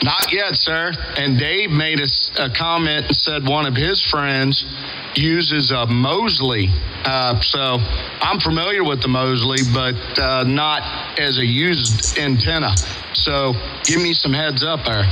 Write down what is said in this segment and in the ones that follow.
Not yet, sir. And Dave made a comment and said one of his friends uses a Mosley. So I'm familiar with the Mosley, but not as a used antenna. So give me some heads up there.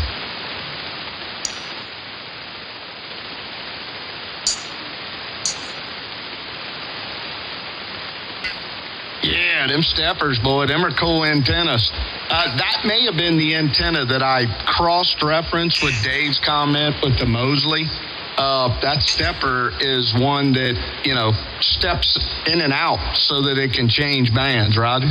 Yeah, them steppers, boy, them are cool antennas. That may have been the antenna that I cross-referenced with Dave's comment with the Mosley. That stepper is one that, steps in and out so that it can change bands, Roger.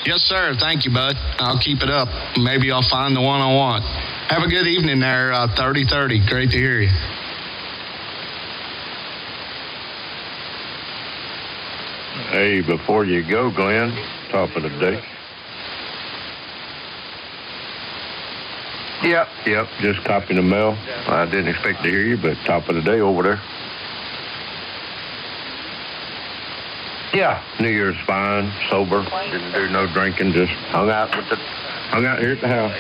Yes, sir. Thank you, bud. I'll keep it up. Maybe I'll find the one I want. Have a good evening there, 3030. Great to hear you. Hey, before you go, Glenn, top of the day. Yep, just copying the mail. I didn't expect to hear you, but top of the day over there. Yeah, New Year's fine, sober, didn't do no drinking, just hung out here at the house.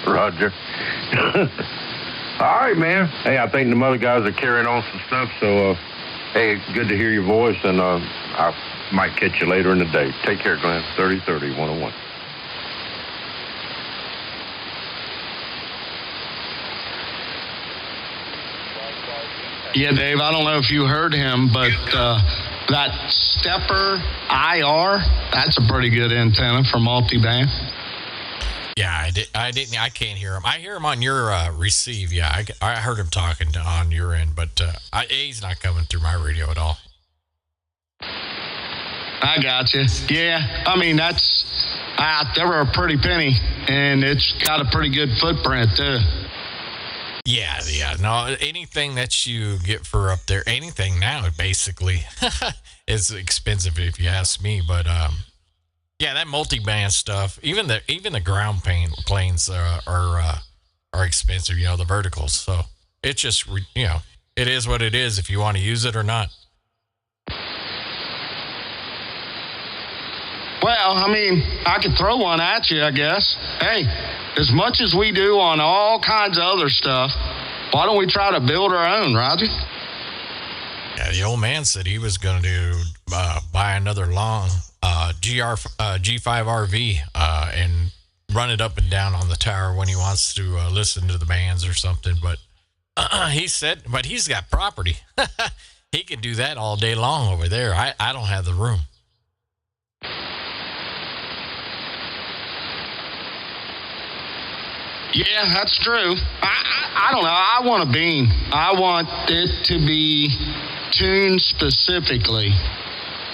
Roger. All right, man. Hey, I think the other guys are carrying on some stuff, so, hey, good to hear your voice, and I might catch you later in the day. Take care, Glenn. 3030 101. Yeah, Dave, I don't know if you heard him, but that stepper IR, that's a pretty good antenna for multiband. Yeah, I can't hear him. I hear him on your receive. Yeah, I heard him talking on your end, but he's not coming through my radio at all. I got you. Yeah, I mean, they were a pretty penny, and it's got a pretty good footprint, too. Yeah. No, anything that you get for up there, anything now, basically, is expensive if you ask me. But yeah, that multi-band stuff, even the ground planes are expensive. The verticals. So it's just it is what it is if you want to use it or not. Well, I mean, I could throw one at you, I guess. Hey, as much as we do on all kinds of other stuff, why don't we try to build our own, Roger? Yeah, the old man said he was going to buy another long G5 RV and run it up and down on the tower when he wants to listen to the bands or something. But he said, but he's got property. He could do that all day long over there. I don't have the room. Yeah, that's true. I don't know. I want a beam. I want it to be tuned specifically.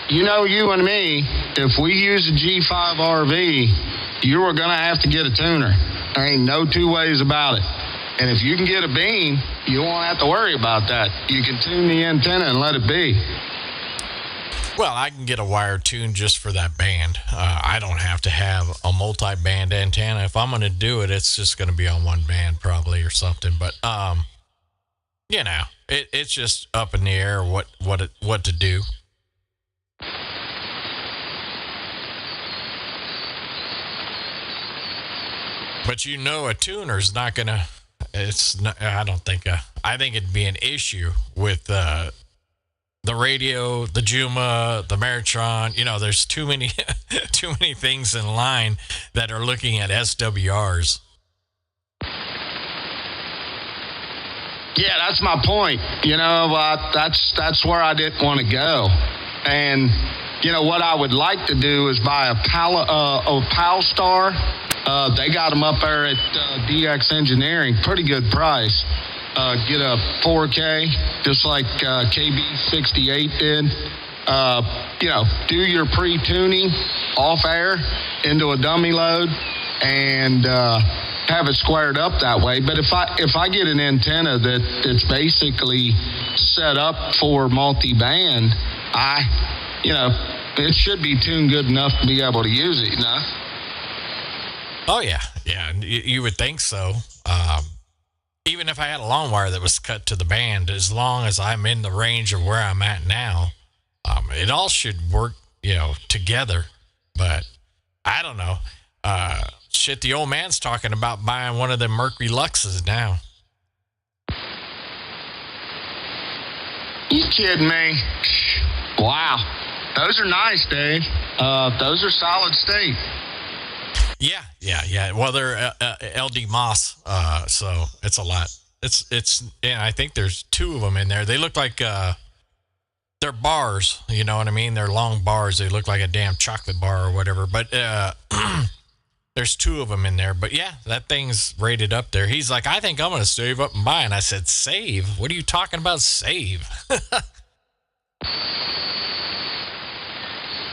You and me, if we use a G5 RV, you are going to have to get a tuner. There ain't no two ways about it. And if you can get a beam, you won't have to worry about that. You can tune the antenna and let it be. Well, I can get a wire tuned just for that band. I don't have to have a multi-band antenna. If I'm going to do it, it's just going to be on one band probably or something. But, it's just up in the air what to do. But a tuner's not going to, I think it'd be an issue with the radio, the Juma, the Meritron. There's too many things in line that are looking at SWRs. Yeah, that's my point. That's where I didn't want to go. And, what I would like to do is buy a Palstar. They got them up there at DX Engineering, pretty good price. Get a 4K, just like KB68 did. Do your pre-tuning off air into a dummy load and have it squared up that way. But if I get an antenna that's basically set up for multi-band, it should be tuned good enough to be able to use it, Oh yeah, yeah. You would think so. Even if I had a long wire that was cut to the band, as long as I'm in the range of where I'm at now, it all should work, together. But I don't know. Shit, the old man's talking about buying one of them Mercury Luxes now. You kidding me? Wow. Those are nice, Dave. Those are solid state. Yeah. Well, they're LD Moss, so it's a lot. And I think there's two of them in there. They look like they're bars. You know what I mean? They're long bars. They look like a damn chocolate bar or whatever. But there's two of them in there. But yeah, that thing's rated up there. He's like, I think I'm going to save up and buy. And I said, save? What are you talking about, save?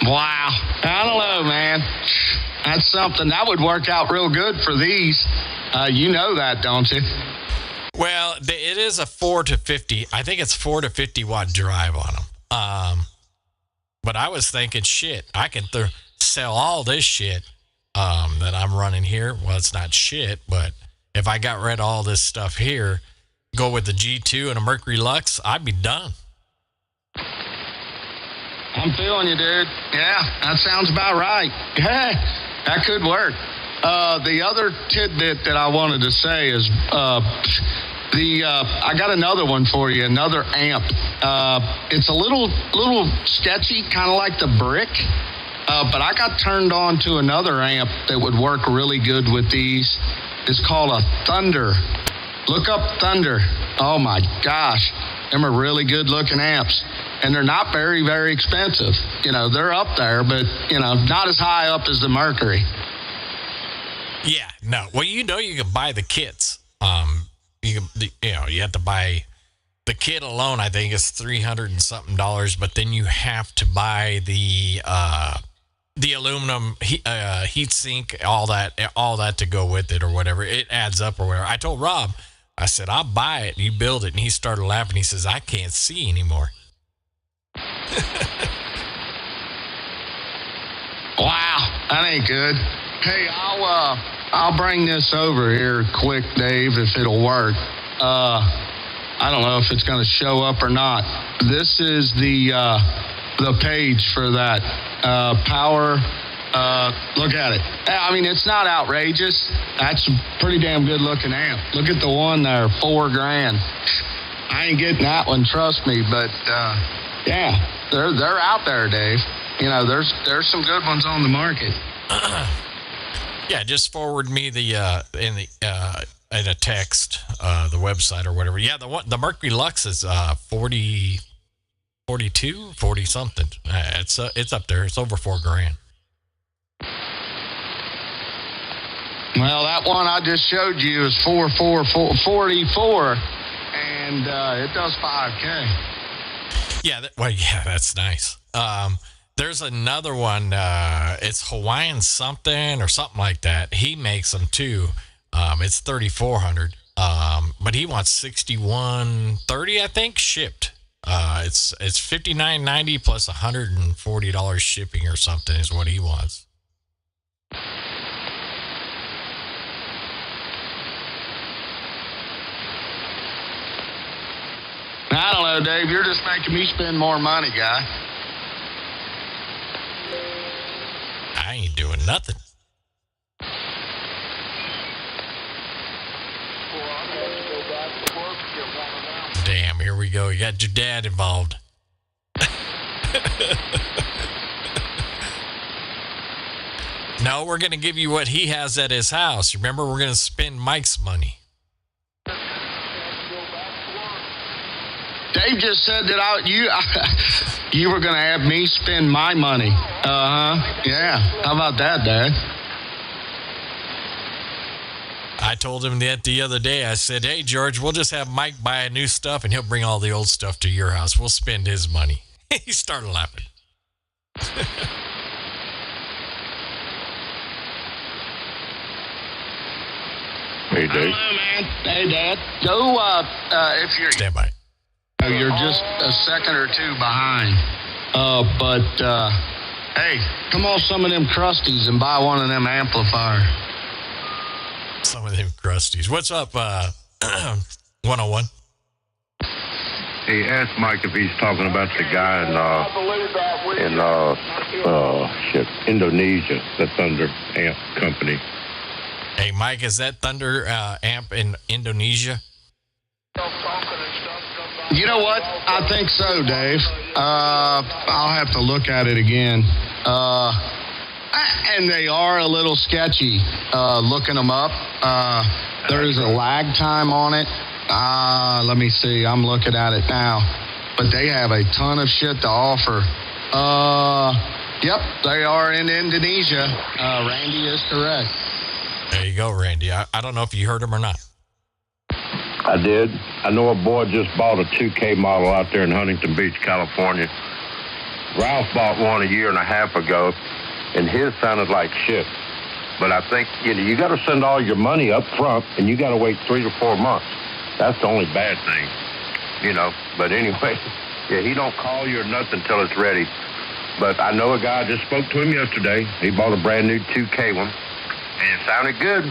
Wow. I don't know, man. That's something that would work out real good for these. You know that, don't you? Well, it is a 4 to 50. I think it's 4 to 50 watt drive on them. But I was thinking, shit, I can sell all this shit that I'm running here. Well, it's not shit, but if I got rid of all this stuff here, go with the G2 and a Mercury Lux, I'd be done. I'm feeling you, dude. Yeah, that sounds about right. Yeah, that could work. The other tidbit that I wanted to say is I got another one for you, another amp. It's a little sketchy, kind of like the Brick, but I got turned on to another amp that would work really good with these. It's called a Thunder. Look up Thunder. Oh my gosh, them are really good looking amps. And they're not very, very expensive. They're up there, but, not as high up as the Mercury. Yeah, no. Well, you can buy the kits. You have to buy the kit alone. I think is $300 and something, but then you have to buy the aluminum heat sink, all that to go with it or whatever. It adds up or whatever. I told Rob, I said, I'll buy it. You build it. And he started laughing. He says, I can't see anymore. Wow, that ain't good. Hey, I'll bring this over here quick, Dave, if it'll work. I don't know if it's going to show up or not. This is the page for that power. Look at it. I mean, it's not outrageous. That's a pretty damn good looking amp. Look at the one there, $4,000. I ain't getting that one, trust me, but yeah. They're out there, Dave. There's some good ones on the market. Yeah, just forward me in a text the website or whatever. Yeah, the Mercury Lux is 40 something. It's up there. It's over $4,000. Well, that one I just showed you is 44, and it does $5,000. Yeah, that's nice. There's another one. It's Hawaiian something or something like that. He makes them too. It's $3,400. But he wants $6,130, I think, shipped. It's $59.90 plus $140 shipping or something is what he wants. I don't know, Dave. You're just making me spend more money, guy. I ain't doing nothing. Damn, here we go. You got your dad involved. No, we're going to give you what he has at his house. Remember, we're going to spend Mike's money. Dave just said that you were going to have me spend my money. Yeah. How about that, Dad? I told him that the other day. I said, hey, George, we'll just have Mike buy new stuff, and he'll bring all the old stuff to your house. We'll spend his money. He started laughing. Hey, Dave. I don't know, man. Hey, Dad. Go, if you're... Stand by. You're just a second or two behind. Hey, come on some of them crusties and buy one of them amplifiers. Some of them crusties. What's up, 101? Hey, ask Mike if he's talking about the guy in Indonesia, the Thunder Amp Company. Hey, Mike, is that Thunder Amp in Indonesia? You know what? I think so, Dave. I'll have to look at it again. And they are a little sketchy looking them up. There's a lag time on it. Let me see. I'm looking at it now. But they have a ton of shit to offer. Yep, they are in Indonesia. Randy is correct. There you go, Randy. I don't know if you heard him or not. I did. I know a boy just bought a 2K model out there in Huntington Beach, California. Ralph bought one a year and a half ago, and his sounded like shit. But I think, you got to send all your money up front, and you got to wait 3 to 4 months. That's the only bad thing, But anyway, yeah, he don't call you or nothing until it's ready. But I know a guy, I just spoke to him yesterday. He bought a brand new 2K one, and it sounded good.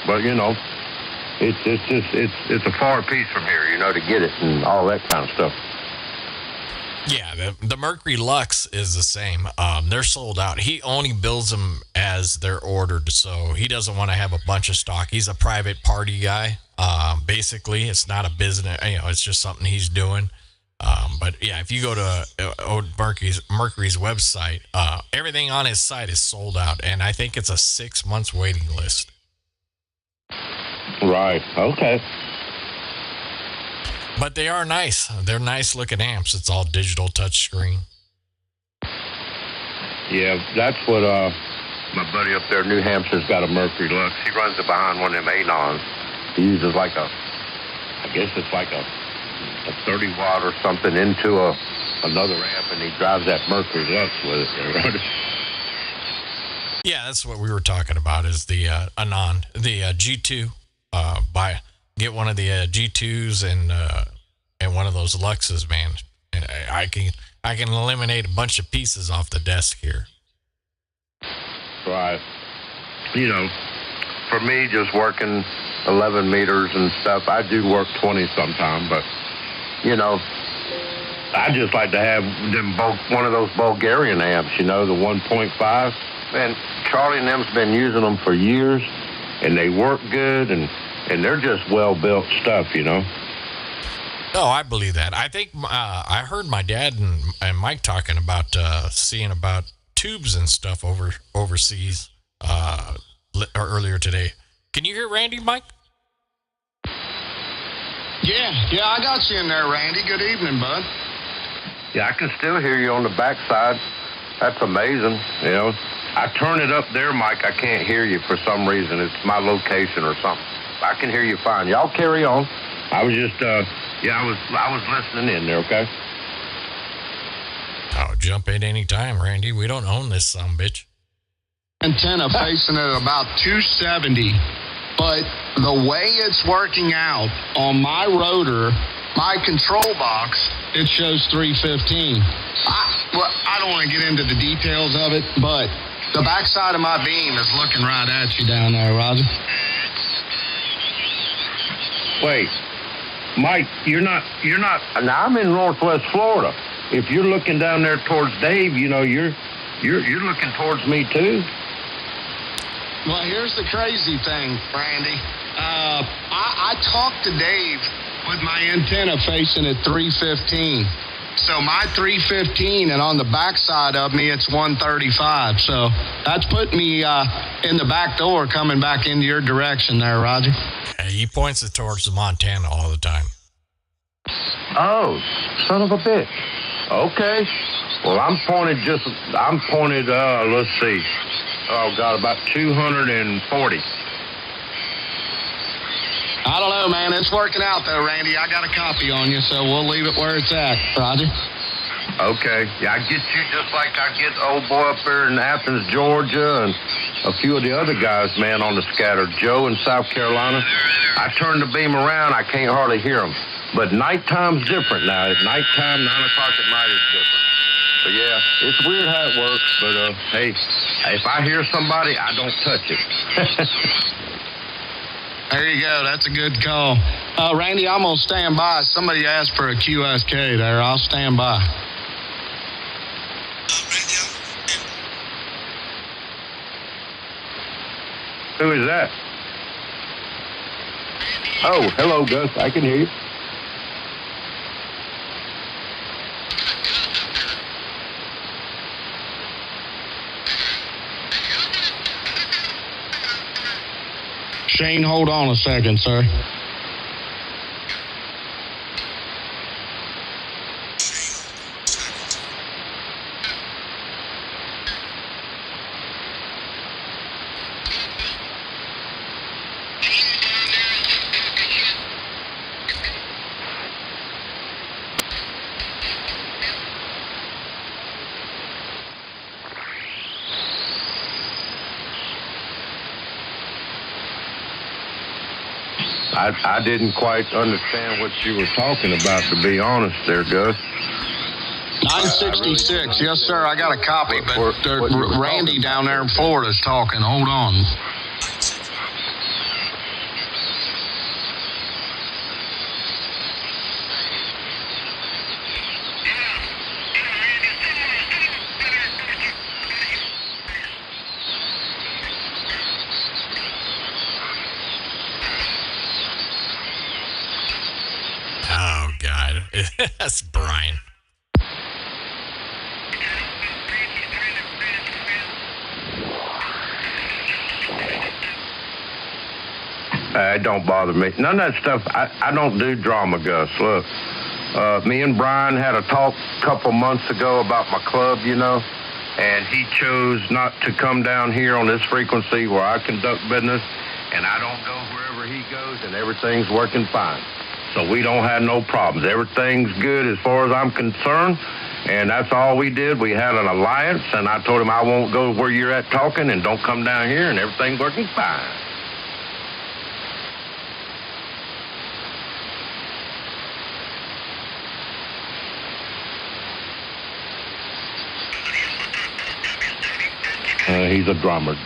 But, it's a far piece from here, to get it and all that kind of stuff. Yeah, the Mercury Lux is the same. They're sold out. He only builds them as they're ordered, so he doesn't want to have a bunch of stock. He's a private party guy. Basically, it's not a business. It's just something he's doing. But yeah, if you go to Mercury's website, everything on his site is sold out, and I think it's a 6 months waiting list. Right. Okay. But they are nice. They're nice looking amps. It's all digital touchscreen. Yeah, that's what my buddy up there in New Hampshire's got a Mercury Lux. He runs it behind one of them Anons. He uses like a 30 watt or something into another amp, and he drives that Mercury Lux with it. Yeah, that's what we were talking about. Is the Anon, the G2? Get one of the G2s and one of those Luxes, man. And I can eliminate a bunch of pieces off the desk here. Right. For me, just working 11 meters and stuff, I do work 20 sometime, but I just like to have one of those Bulgarian amps, the 1.5. And Charlie and them's been using them for years, and they work good, and they're just well-built stuff, Oh, I believe that. I think I heard my dad and Mike talking about seeing about tubes and stuff overseas earlier today. Can you hear Randy, Mike? Yeah, I got you in there, Randy. Good evening, bud. Yeah, I can still hear you on the backside. That's amazing, I turn it up there, Mike. I can't hear you for some reason. It's my location or something. I can hear you fine. Y'all carry on. I was just, I was listening in there, okay? Oh, jump in any time, Randy. We don't own this sumbitch. Antenna facing at about 270, but the way it's working out on my rotor, my control box, it shows 315. I don't want to get into the details of it, but the backside of my beam is looking right at you down there, Roger. Wait, Mike, you're not, now I'm in Northwest Florida. If you're looking down there towards Dave, you're looking towards me too. Well, here's the crazy thing, Randy. I talked to Dave with my antenna facing at 315. So my 315, and on the backside of me, it's 135. So that's putting me in the back door coming back into your direction there, Roger. Hey, he points it towards the Montana all the time. Oh, son of a bitch. Okay. Well, I'm pointed, let's see. Oh, God, about 240. I don't know, man. It's working out, though, Randy. I got a copy on you, so we'll leave it where it's at, Roger. Okay. Yeah, I get you just like I get old boy up there in Athens, Georgia, and a few of the other guys, man, on the scatter. Joe in South Carolina. I turn the beam around, I can't hardly hear them. But nighttime's different now. At nighttime, 9 o'clock at night is different. But, yeah, it's weird how it works. But, 'Hey, if I hear somebody, I don't touch it. I don't know, man. It's working out, though, Randy. I got a copy on you, so we'll leave it where it's at, Roger. Okay. Yeah, I get you just like I get old boy up there in Athens, Georgia, and a few of the other guys, man, on the scatter. Joe in South Carolina. I turn the beam around, I can't hardly hear them. But nighttime's different now. At nighttime, 9 o'clock at night is different. But yeah, it's weird how it works. But hey, if I hear somebody, I don't touch it. There you go. That's a good call. Randy, I'm going to stand by. Somebody asked for a QSK there. I'll stand by. Who is that? Oh, hello, Gus. I can hear you. Shane, hold on a second, sir. I didn't quite understand what you were talking about, to be honest there, Gus. 966. Yes, sir. I got a copy, but what Randy down there in Florida is talking. Hold on. Oh, God. That's Brian. It don't bother me. None of that stuff. I don't do drama, Gus. Look, me and Brian had a talk a couple months ago about my club, you know, and he chose not to come down here on this frequency where I conduct business, and I don't go wherever he goes, and everything's working fine. So we don't have no problems. Everything's good as far as I'm concerned, and that's all we did. We had an alliance, and I told him I won't go where you're at talking, and don't come down here, and everything's working fine. He's a drummer.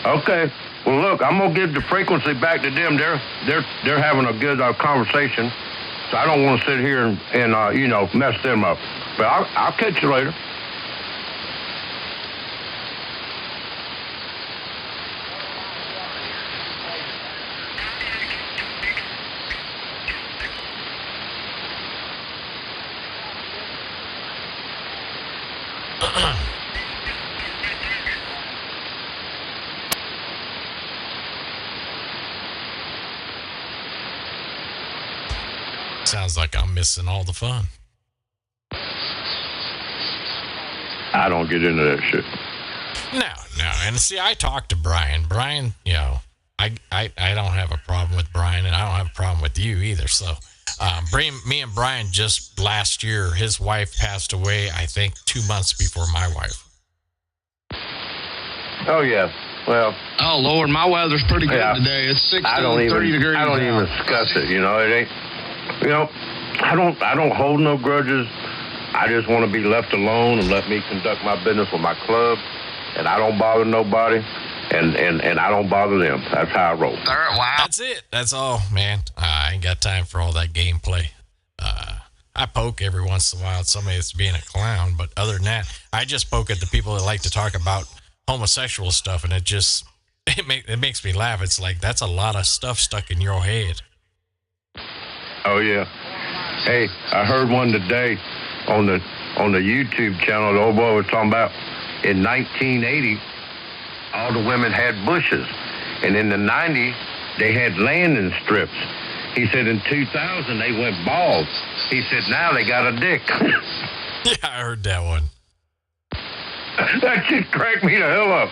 Okay. Well, look, I'm gonna give the frequency back to them. They're having a good conversation, so I don't want to sit here and you know, mess them up. But I'll catch you later. Sounds like I'm missing all the fun. I don't get into that shit. No. And see, I talked to Brian. Brian, you know, I don't have a problem with Brian, and I don't have a problem with you either. So, me and Brian just last year, his wife passed away, I think 2 months before my wife. Oh, yeah. Well. Oh, Lord, my weather's pretty good today. It's 63 degrees. I don't even discuss it, you know. It ain't. You know, I don't hold no grudges. I just want to be left alone and let me conduct my business with my club, and I don't bother nobody, and I don't bother them. That's how I roll. Wow. That's it. That's all, man. I ain't got time for all that gameplay. I poke every once in a while at somebody that's being a clown, but other than that, I just poke at the people that like to talk about homosexual stuff, and it makes me laugh. It's like, that's a lot of stuff stuck in your head. Oh, yeah. Hey, I heard one today on the YouTube channel. The old boy was talking about in 1980, all the women had bushes. And in the 90s, they had landing strips. He said in 2000, they went bald. He said now they got a dick. Yeah, I heard that one. That just cracked me the hell up.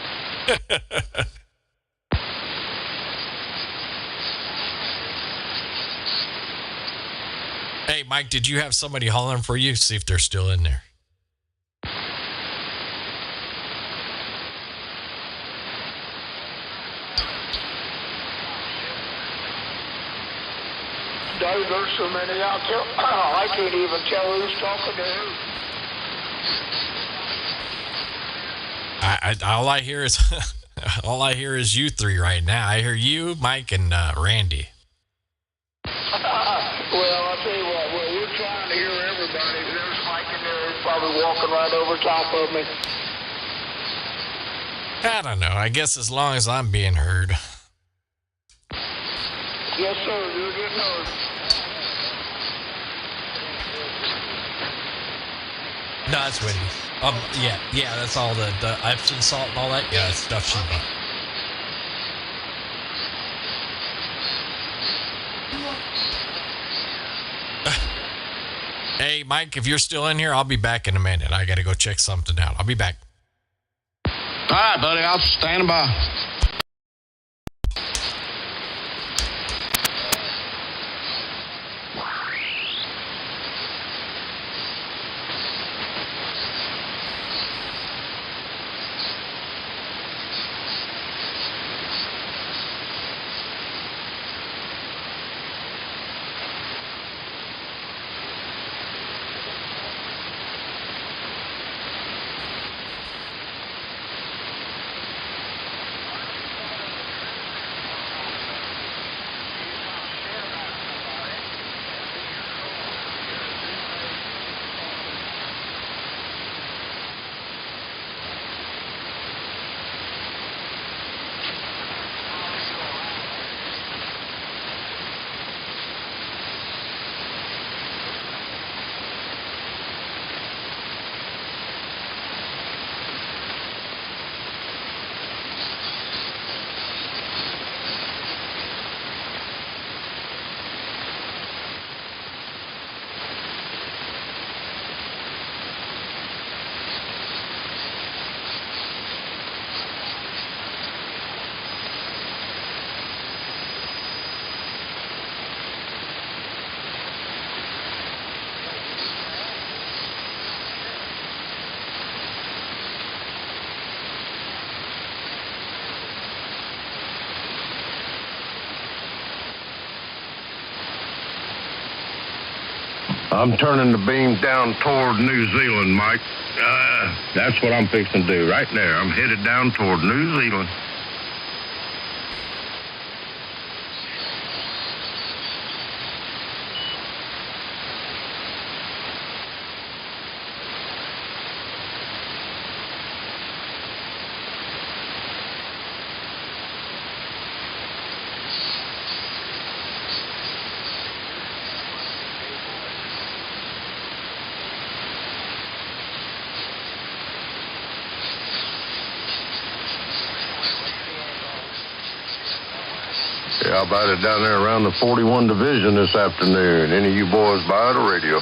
Hey, Mike, did you have somebody hollering for you? See if they're still in there. Hey, there's so many out there. I can't even tell who's talking to who. All I hear is all I hear is you three right now. I hear you, Mike, and Randy. Well, I'll tell you what. Well, we're trying to hear everybody. There's Mike in there. He's probably walking right over top of me. I don't know. I guess as long as I'm being heard. Yes, sir. You're getting heard. No, that's Wendy. Yeah, that's all the Epsom salt and all that. Yeah, that's stuff she bought. Hey, Mike, if you're still in here, I'll be back in a minute. I got to go check something out. I'll be back. All right, buddy. I'll stand by. I'm turning the beam down toward New Zealand, Mike. That's what I'm fixing to do right there. I'm headed down toward New Zealand. Yeah, I'll bite it down there around the 41 Division this afternoon. Any of you boys buy the radio?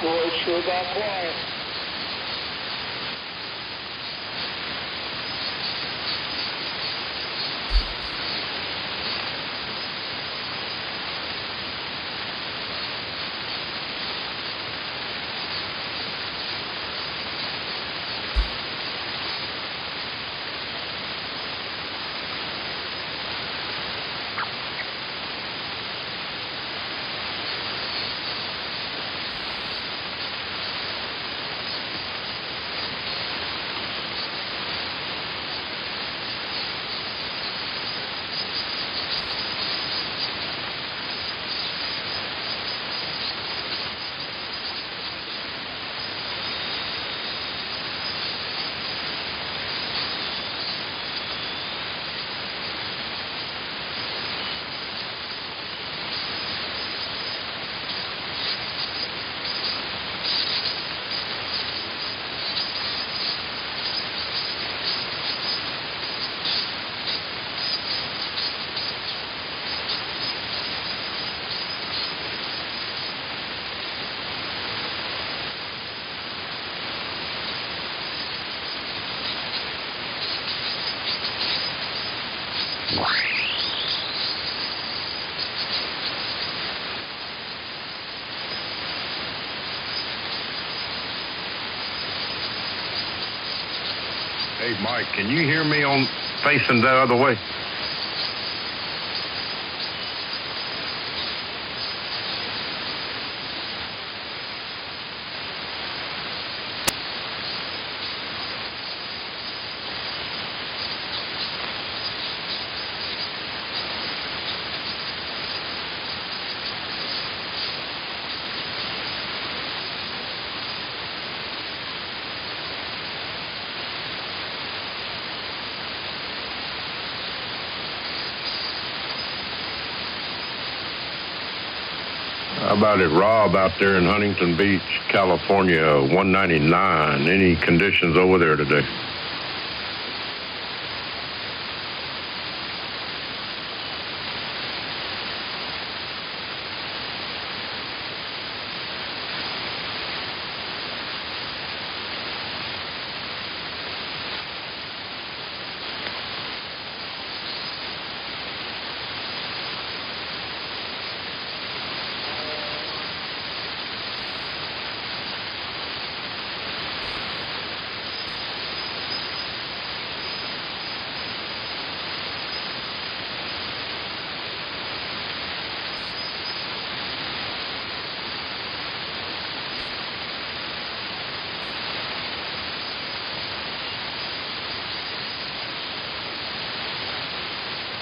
Boy, it sure got quiet. Hey, Mike, can you hear me on facing the other way? How about it, Rob, out there in Huntington Beach, California, 199? Any conditions over there today?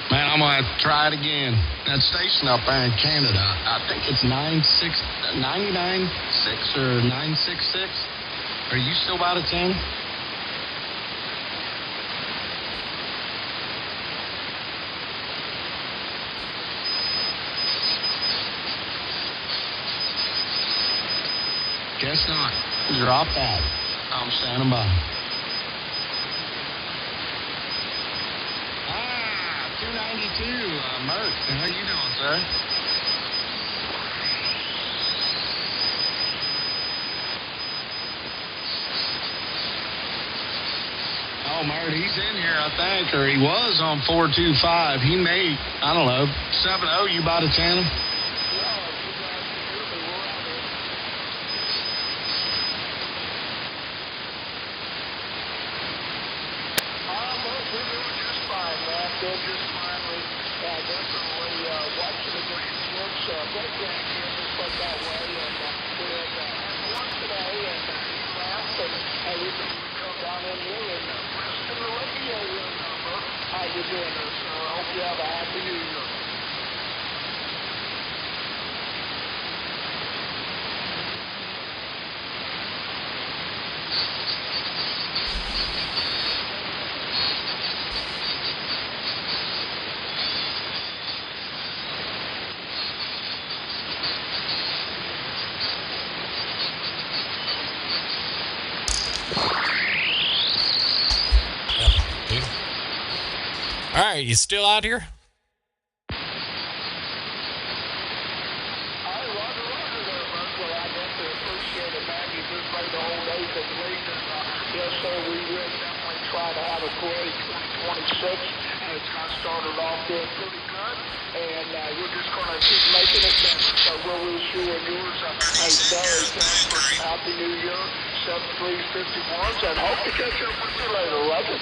Man, I'm going to have to try it again. That station up there in Canada, I think it's 996 or 966. Are you still by the 10? Guess not. Drop that. I'm standing by. 292, Mert. How you doing, sir? Oh, Mert, he's in here, I think, or he was on 425. He may, I don't know, 70, you by the 10? All right, you still out here? Happy New Year, 7351s, and hope to catch up with you later, Roger.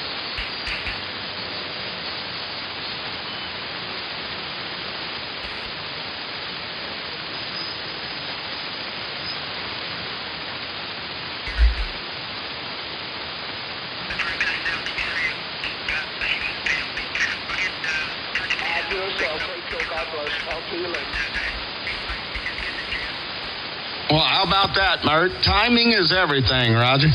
Well, how about that, Mert? Timing is everything, Roger.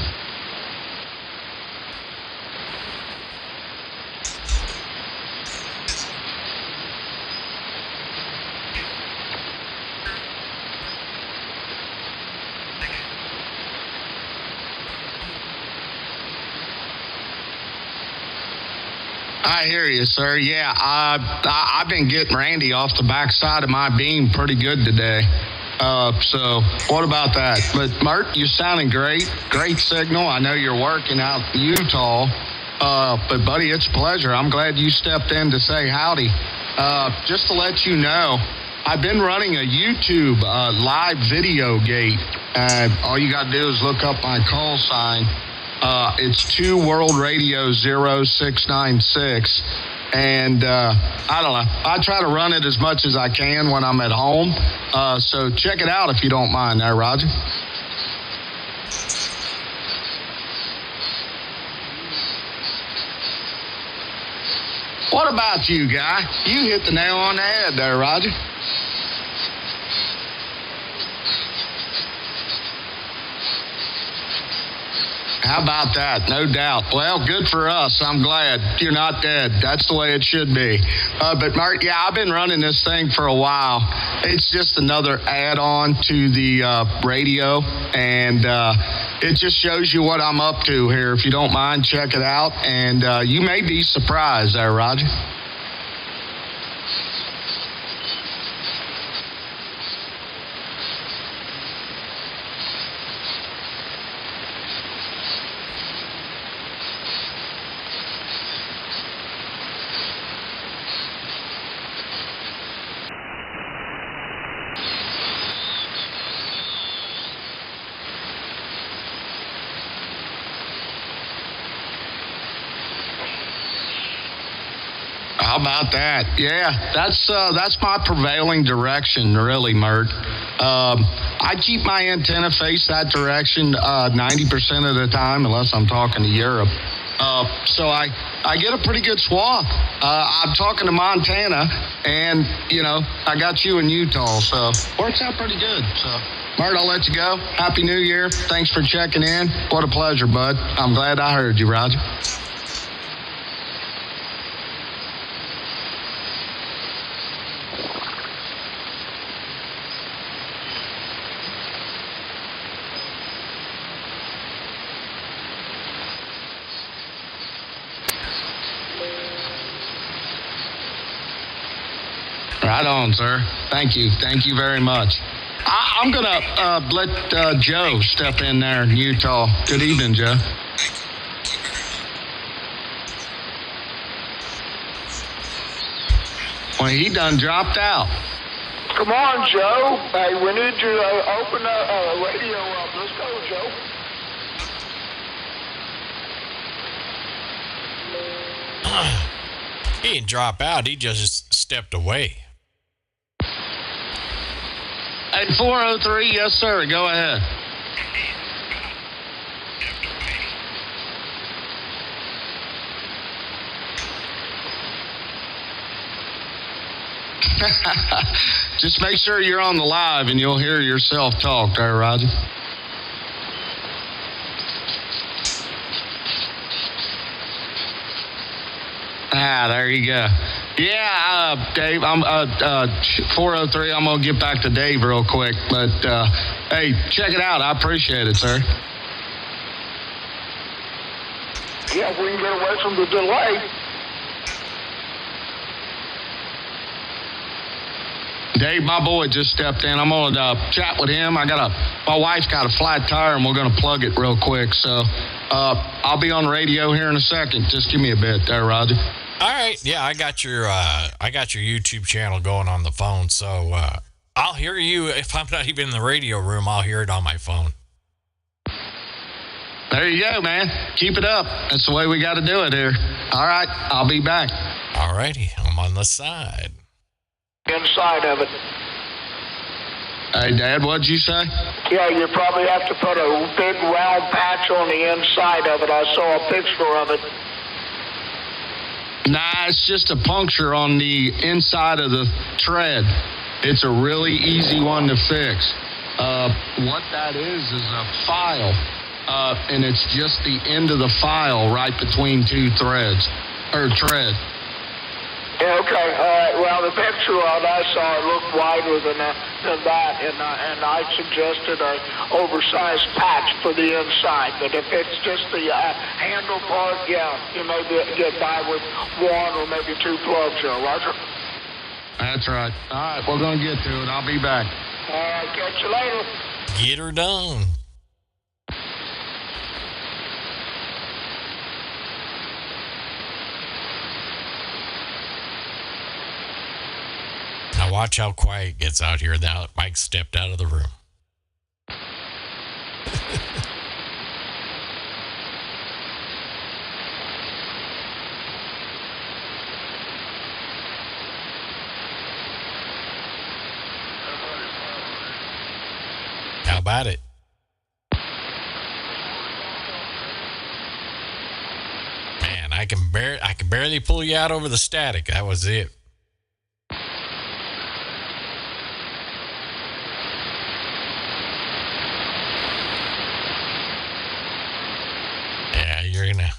I hear you, sir. Yeah, I've been getting Randy off the backside of my beam pretty good today. So what about that? But Mert, you're sounding great. Great signal. I know you're working out in Utah. But buddy, it's a pleasure. I'm glad you stepped in to say howdy. Just to let you know, I've been running a YouTube live video gate. All you got to do is look up my call sign. It's 2 World Radio 0696. And I don't know. I try to run it as much as I can when I'm at home. So check it out if you don't mind there, Roger. What about you, guy? You hit the nail on the head there, Roger. How about that? No doubt. Well, good for us. I'm glad you're not dead. That's the way it should be. But, Mark, yeah, I've been running this thing for a while. It's just another add-on to the radio, and it just shows you what I'm up to here. If you don't mind, check it out, and you may be surprised there, Roger. How about that? Yeah, that's my prevailing direction, really, Mert. I keep my antenna face that direction 90% of the time, unless I'm talking to Europe. So I get a pretty good swath. I'm talking to Montana, and, you know, I got you in Utah, so works out pretty good. So, Mert, I'll let you go. Happy New Year. Thanks for checking in. What a pleasure, bud. I'm glad I heard you, Roger. Right on, sir. Thank you. Thank you very much. I'm going to let Joe step in there in Utah. Good evening, Joe. Well, he done dropped out. Come on, Joe. Hey, we need you to open the radio up. Let's go, Joe. He didn't drop out. He just stepped away. Hey, 403, yes, sir. Go ahead. Just make sure you're on the live and you'll hear yourself talk there, Roger. There you go. Yeah, Dave, I'm 403. I'm going to get back to Dave real quick. But, hey, check it out. I appreciate it, sir. Yeah, if we can get away from the delay. Dave, my boy just stepped in. I'm going to chat with him. My wife's got a flat tire, and we're going to plug it real quick. So I'll be on the radio here in a second. Just give me a bit there, Roger. All right. Yeah, I got your YouTube channel going on the phone. So I'll hear you. If I'm not even in the radio room, I'll hear it on my phone. There you go, man. Keep it up. That's the way we got to do it here. All right. I'll be back. All righty. I'm on the side. Inside of it. Hey, Dad, what'd you say? Yeah, you probably have to put a big round patch on the inside of it. I saw a picture of it. Nah, it's just a puncture on the inside of the tread. It's a really easy one to fix. What that is a file, and it's just the end of the file right between two threads, or tread. Yeah, okay. Well, the picture I saw, it looked wider than that, and I suggested an oversized patch for the inside. But if it's just the handle part, yeah, you may get by with one or maybe two plugs, Roger. That's right. All right, we're going to get to it. I'll be back. All right, catch you later. Get her done. Now watch how quiet it gets out here now that Mike stepped out of the room. How about it? Man, I can barely pull you out over the static. That was it. Yeah, you're gonna.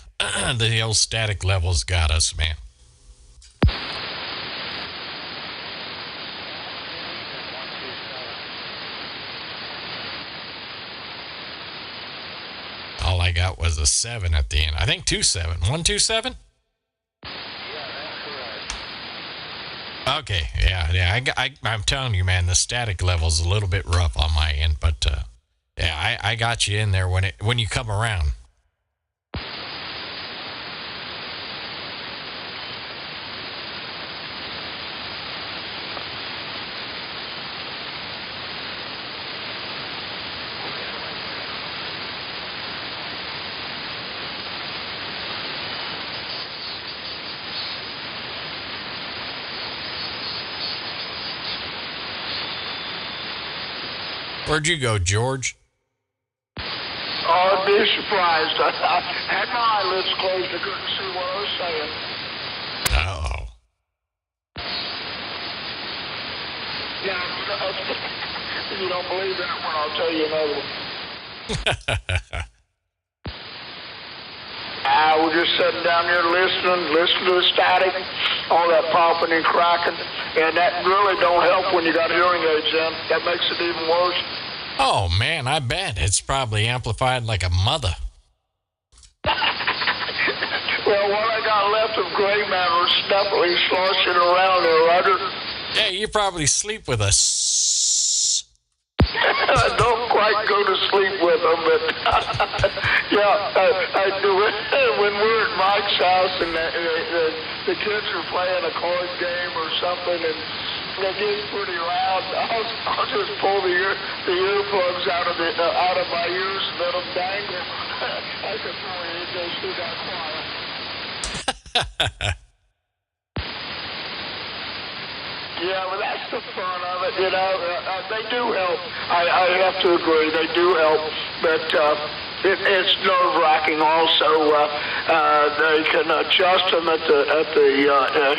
The old static levels got us, man. All I got was a 7 at the end. I think 2-7. 1-2-7? Okay, yeah. I'm telling you, man, the static level's a little bit rough on my end, but yeah, I got you in there when you come around. Where'd you go, George? Oh, I'd be surprised. I had my eyelids closed. I couldn't see what I was saying. Uh-oh. Yeah, if you don't believe that one, I'll tell you another one. I was just sitting down here listening to the static, all that popping and cracking, and that really don't help when you got hearing aids in. That makes it even worse. Oh, man, I bet. It's probably amplified like a mother. Well, what I got left of gray matter is definitely sloshing around there, Roger. Yeah, you probably sleep with us. I don't quite go to sleep with them, but yeah, I do it. When we're at Mike's house and the kids are playing a card game or something, and it gets pretty loud, I'll just pull the earplugs out of my ears and let them dangle. I could probably go through that quiet. Yeah, but that's the fun of it, you know. They do help. I have to agree, they do help. But it's nerve-wracking also. They can adjust them at the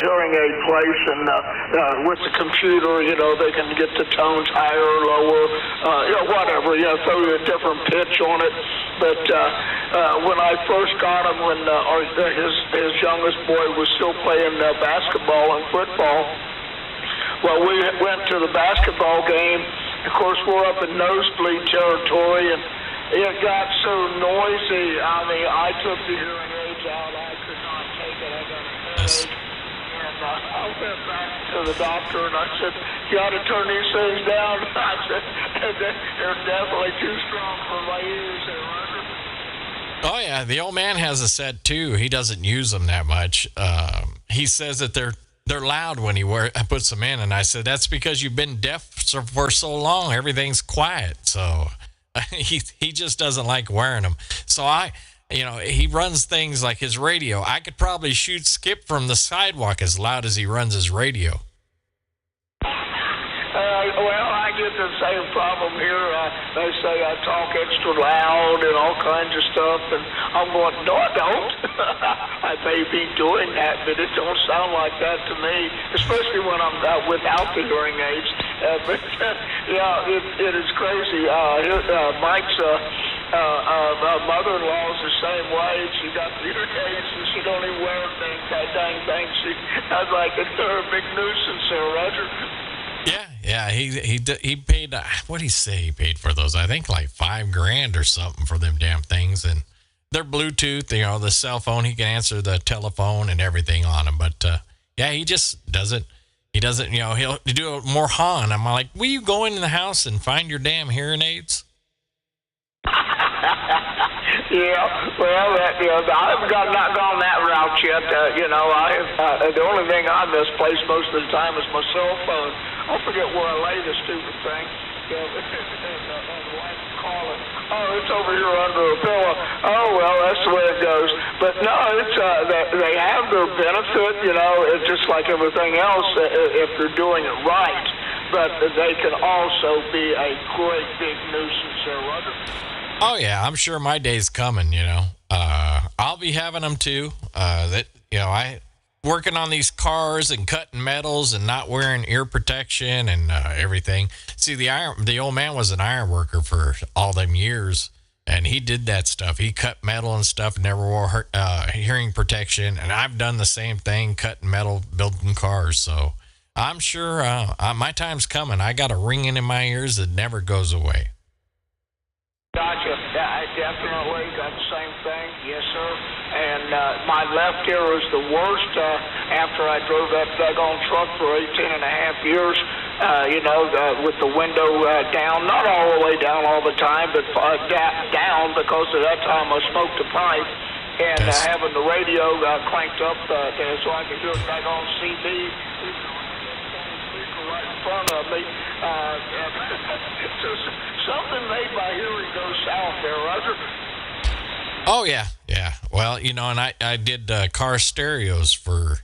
hearing aid place, and with the computer, you know, they can get the tones higher or lower, whatever, throw you a different pitch on it. But when I first got him, when his youngest boy was still playing basketball and football, well, we went to the basketball game. Of course, we're up in nosebleed territory, and it got so noisy. I mean, I took the hearing aids out. I could not take it. I got a headache. And I went back to the doctor, and I said, you ought to turn these things down. I said, they're definitely too strong for my ears. Oh, yeah, the old man has a set, too. He doesn't use them that much. He says that they're loud when he puts them in, and I said, that's because you've been deaf for so long. Everything's quiet, so he just doesn't like wearing them. So he runs things like his radio. I could probably shoot Skip from the sidewalk as loud as he runs his radio. Well, I get the same problem here. They say I talk extra loud and all kinds of stuff, and I'm going, no, I don't. I may be doing that, but it don't sound like that to me, especially when I'm without the hearing aids. But yeah, it is crazy. Mike's mother-in-law is the same way. She got the hearing aids, and she don't even wear them. Dang thing. I'd like to throw a big nuisance there, Roger. Yeah. He paid. What did he say he paid for those? I think like $5,000 or something for them damn things, and they're Bluetooth. The cell phone. He can answer the telephone and everything on them. But yeah, he just doesn't. He doesn't. He'll do a more Han. I'm like, will you go in the house and find your damn hearing aids? Yeah, well, I haven't not gone that route yet. The only thing I misplace most of the time is my cell phone. I forget where I lay this stupid thing. And the wife calling. Oh, it's over here under a pillow. Oh, well, that's the way it goes. But no, it's they have their benefit. It's just like everything else if they're doing it right. But they can also be a great big nuisance. there, Roger. Oh yeah, I'm sure my day's coming. I'll be having them too. I working on these cars and cutting metals and not wearing ear protection and everything. See, the old man was an iron worker for all them years, and he did that stuff. He cut metal and stuff, never wore hearing protection, and I've done the same thing, cutting metal, building cars. So I'm sure my time's coming. I got a ringing in my ears that never goes away. Gotcha. Yeah, I definitely got the same thing. Yes, sir. And my left ear was the worst after I drove that daggone truck for 18 and a half years, with the window down, not all the way down all the time, but down because at that time I smoked a pipe. And Yes. having the radio cranked up there so I could hear a daggone CD. Right in front of me. Something made my hearing go south there, Roger. Oh yeah. Well, and I did car stereos for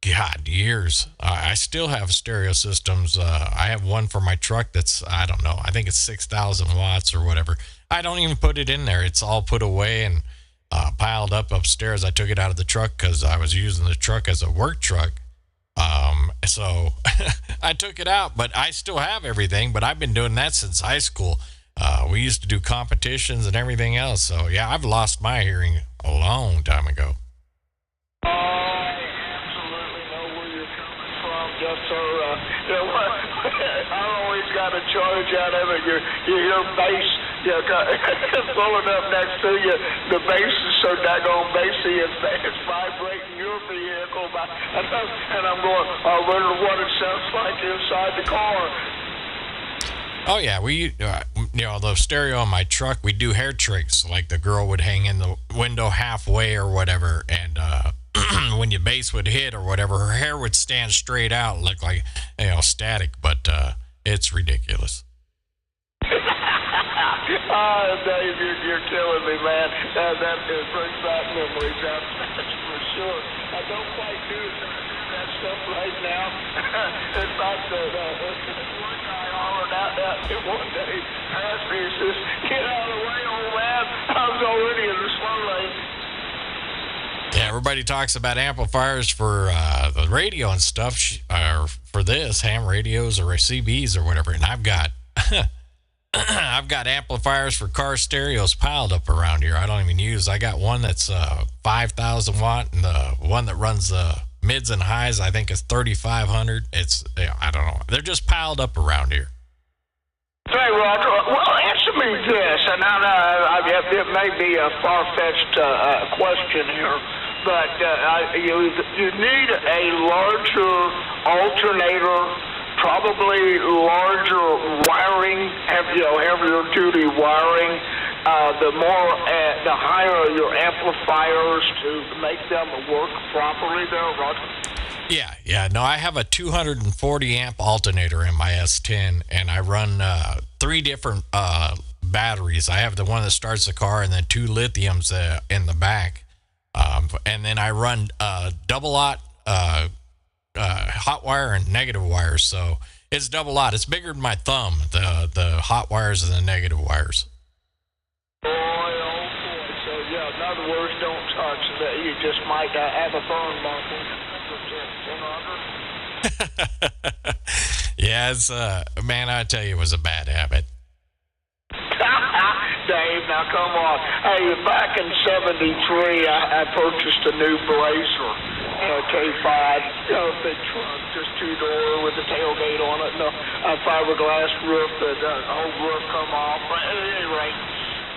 years. I still have stereo systems. I have one for my truck that's, I don't know, I think it's 6,000 watts or whatever. I don't even put it in there. It's all put away and piled up upstairs. I took it out of the truck because I was using the truck as a work truck. So I took it out, but I still have everything, but I've been doing that since high school. We used to do competitions and everything else. So yeah,Ve lost my hearing a long time ago. I absolutely know where you're coming from, yes, sir. I always got a charge out of it. You hear bass, pulling up next to you. The bass is so daggone bassy, it's vibrating your vehicle. And I'm going, I wonder what it sounds like inside the car. Oh yeah, we the stereo on my truck, we do hair tricks. Like the girl would hang in the window halfway or whatever, and when your bass would hit or whatever, her hair would stand straight out, look like static. But it's ridiculous. Dave, you're killing me, man. That brings back memories. That's for sure. I don't quite do that stuff right now. In fact, one guy hollered out at me one day, asked me, he says, "Get out of the way, old man." I was already in the slow lane. Yeah, everybody talks about amplifiers for the radio and stuff, or for this ham radios or CBs or whatever, and I've got I've got amplifiers for car stereos piled up around here. I don't even use. I got one that's 5,000 watt, and the one that runs mids and highs, I think, is 3,500. It's I don't know. They're just piled up around here. Hey, Roger. Well, answer me this, and I know it may be a far-fetched question here, but you need a larger alternator, probably larger wiring, heavier duty wiring. The higher your amplifiers to make them work properly there, Roger. Yeah. No, I have a 240 amp alternator in my S10, and I run 3 different batteries. I have the one that starts the car, and then 2 lithiums in the back, and then I run double aught hot wire and negative wires. So it's double aught. It's bigger than my thumb. The hot wires and the negative wires. Boy, oh boy. So yeah, in other words, don't touch that. You just might have a burn mark. Yeah, it's man, I tell you, it was a bad habit. Dave, now come on. Hey, back in '73, I purchased a new Blazer, K5, big truck, just 2-door with the tailgate on it, and a fiberglass roof. The whole roof come off. But at any rate,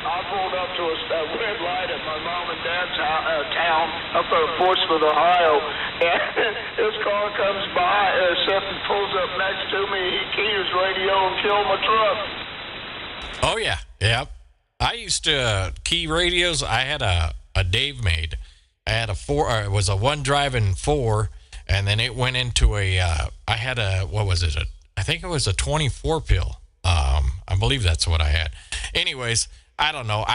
I pulled up to a red light at my mom and dad's town up there in Portsmouth, Ohio, and this car comes by, Seth pulls up next to me, he keyed his radio and killed my truck. Oh yeah, yep. I used to key radios. I had a Dave made. I had a 4. It was a 1-drive 4, and then it went into a. I had a, what was it? I think it was a 24 pill. I believe that's what I had. Anyways, I don't know.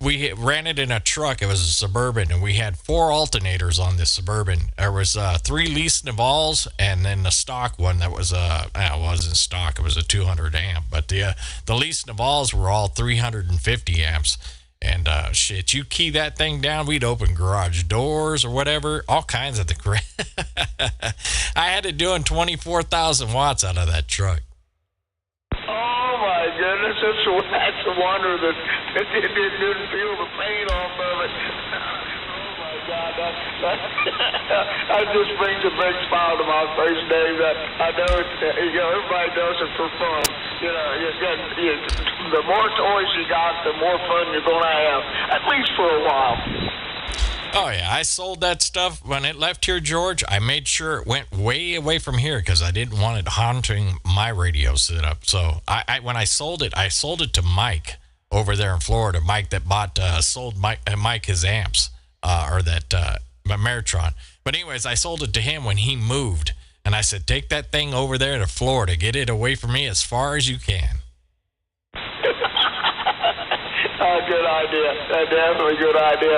We ran it in a truck. It was a Suburban, and we had 4 alternators on this Suburban. There was 3 Lease Navals, and then the stock one that was it wasn't stock. It was a 200 amp. But the Lease Navals were all 350 amps. And shit, you key that thing down, we'd open garage doors or whatever, all kinds of the crap. I had it doing 24,000 watts out of that truck. Oh my goodness, that's a wonder that it didn't feel the pain off of it. Oh my God, that just brings a big smile to my face, Dave. I know everybody does it for fun. The more toys you got, the more fun you're going to have, at least for a while. Oh, yeah. I sold that stuff when it left here, George. I made sure it went way away from here because I didn't want it haunting my radio setup. So when I sold it to Mike over there in Florida. Mike that sold Mike his amps, or that Meritron. But anyways, I sold it to him when he moved. And I said, take that thing over there to Florida. Get it away from me as far as you can. Good idea. Definitely good idea.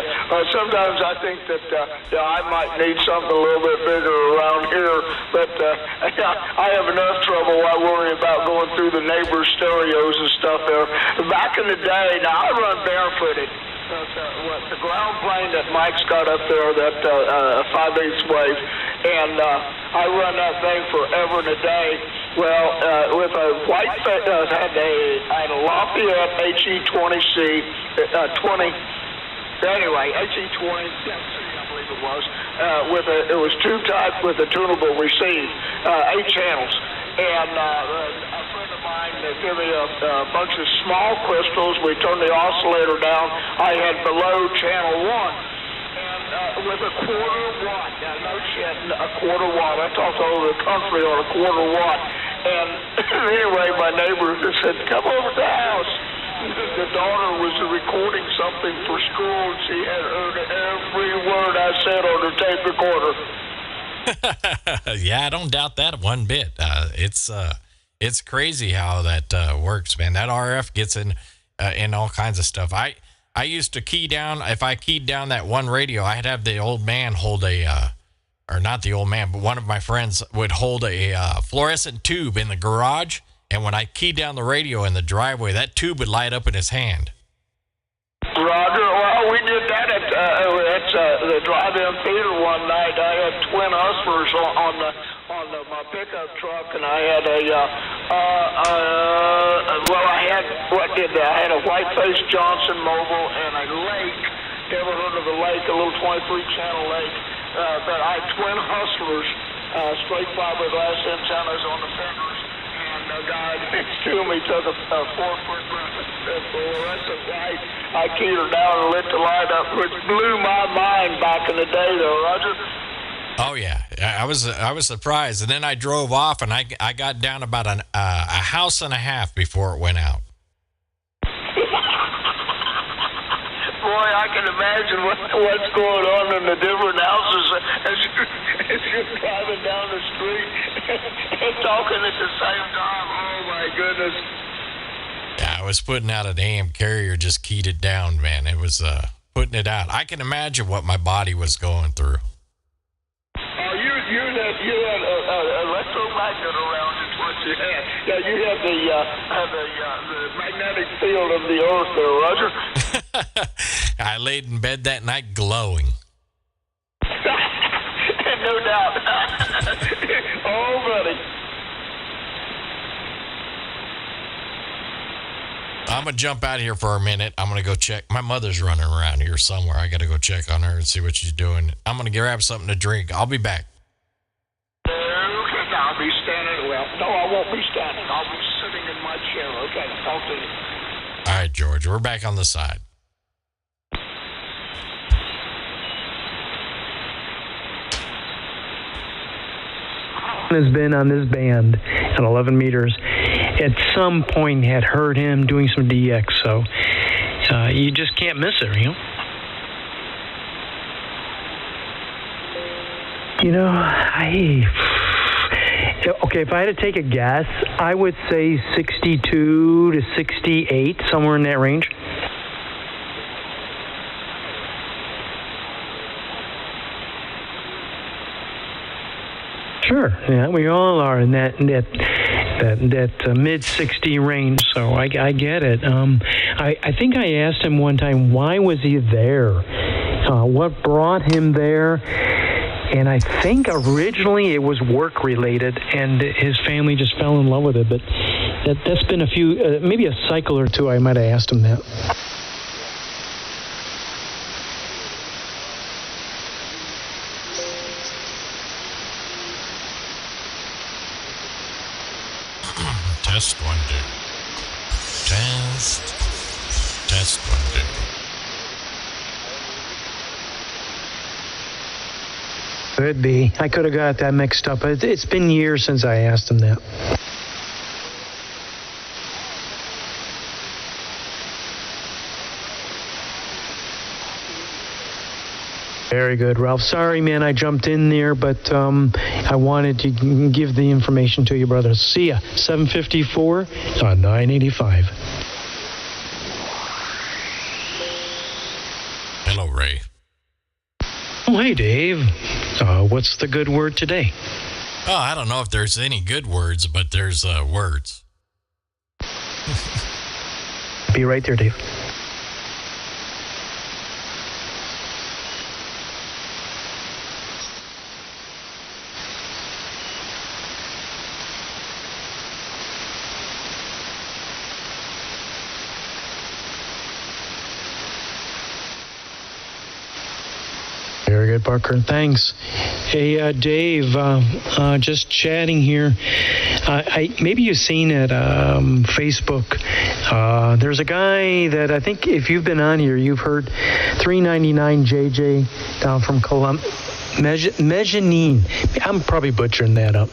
Sometimes I think that I might need something a little bit bigger around here, but I have enough trouble. I worry about going through the neighbors' stereos and stuff there. Back in the day, now I run barefooted. The ground plane that Mike's got up there, that 5/8 wave, and I run that thing forever and a day. Well, with a white, I had a Lafayette HE20C, 20. Anyway, HE20, I believe it was. It was tube type with a tunable receive, 8 channels, and a friend of mine gave me a bunch of small crystals. We turned the oscillator down. I had below channel 1. With a quarter watt, no shit, a quarter watt. I talked all over the country on a quarter watt. And anyway, my neighbor said, come over to the house. The daughter was recording something for school, and she had heard every word I said on her tape recorder. Yeah, I don't doubt that one bit. It's crazy how that works, man. That RF gets in all kinds of stuff. I used to key down, if I keyed down that one radio, I'd have the old man hold or not the old man, but one of my friends would hold a fluorescent tube in the garage. And when I keyed down the radio in the driveway, that tube would light up in his hand. Roger. Well, we did that at the drive-in theater one night. I had twin hustlers on my pickup truck, and I had I had a Whiteface Johnson Mobile and a Lake. Ever heard of a Lake? A little 23-channel Lake. But I had twin hustlers, straight fiberglass antennas on the fenders. The guy next to me took a 4-foot fluorescent light. I keyed her down and lit the light up, which blew my mind back in the day, though, Roger. Oh yeah, I was surprised, and then I drove off, and I got down about a house and a half before it went out. Boy, I can imagine what's going on in the different houses as you're driving down the street and talking at the same time. Oh, my goodness. Yeah, I was putting out an AM carrier, just keyed it down, man. It was putting it out. I can imagine what my body was going through. You had an electromagnet around is what you had. Yeah, you had the magnetic field of the earth there, Roger. I laid in bed that night glowing. No doubt. Oh, buddy. I'm going to jump out of here for a minute. I'm going to go check. My mother's running around here somewhere. I got to go check on her and see what she's doing. I'm going to grab something to drink. I'll be back. Okay, I'll be standing. Well, no, I won't be standing. I'll be sitting in my chair. Okay, talk to you. All right, George. We're back on the side. Has been on this band at 11 meters. At some point had heard him doing some DX, so you just can't miss it, you know? You know, okay, if I had to take a guess, I would say 62 to 68, somewhere in that range. Sure. Yeah, we all are in that mid 60 range. So I get it. I think I asked him one time, why was he there? What brought him there? And I think originally it was work related, and his family just fell in love with it. But that's been maybe a cycle or two. I might have asked him that. Test 1, 2. Test 1, 2. Could be. I could have got that mixed up. It's been years since I asked him that. Very good, Ralph. Sorry, man, I jumped in there, but I wanted to give the information to you, brother. See ya. 754 on 985. Hello, Ray. Oh, hey, Dave. What's the good word today? Oh, I don't know if there's any good words, but there's words. Be right there, Dave. Very good, Parker. Thanks. Hey, Dave, just chatting here. Maybe you've seen at Facebook. There's a guy that I think if you've been on here, you've heard 399 JJ down from Mezzanine. I'm probably butchering that up.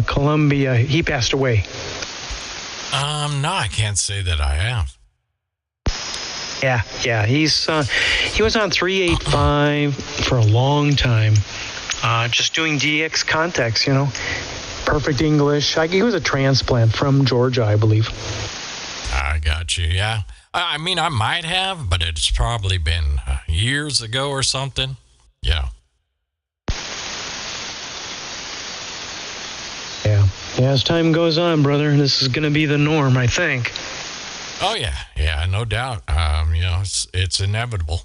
Columbia. He passed away. No, I can't say that I have. Yeah. He was on 385 for a long time, just doing DX contacts, perfect English. He was a transplant from Georgia, I believe. I got you, yeah. I mean, I might have, but it's probably been years ago or something. Yeah. Yeah, as time goes on, brother, this is going to be the norm, I think. Oh, yeah, no doubt. It's inevitable.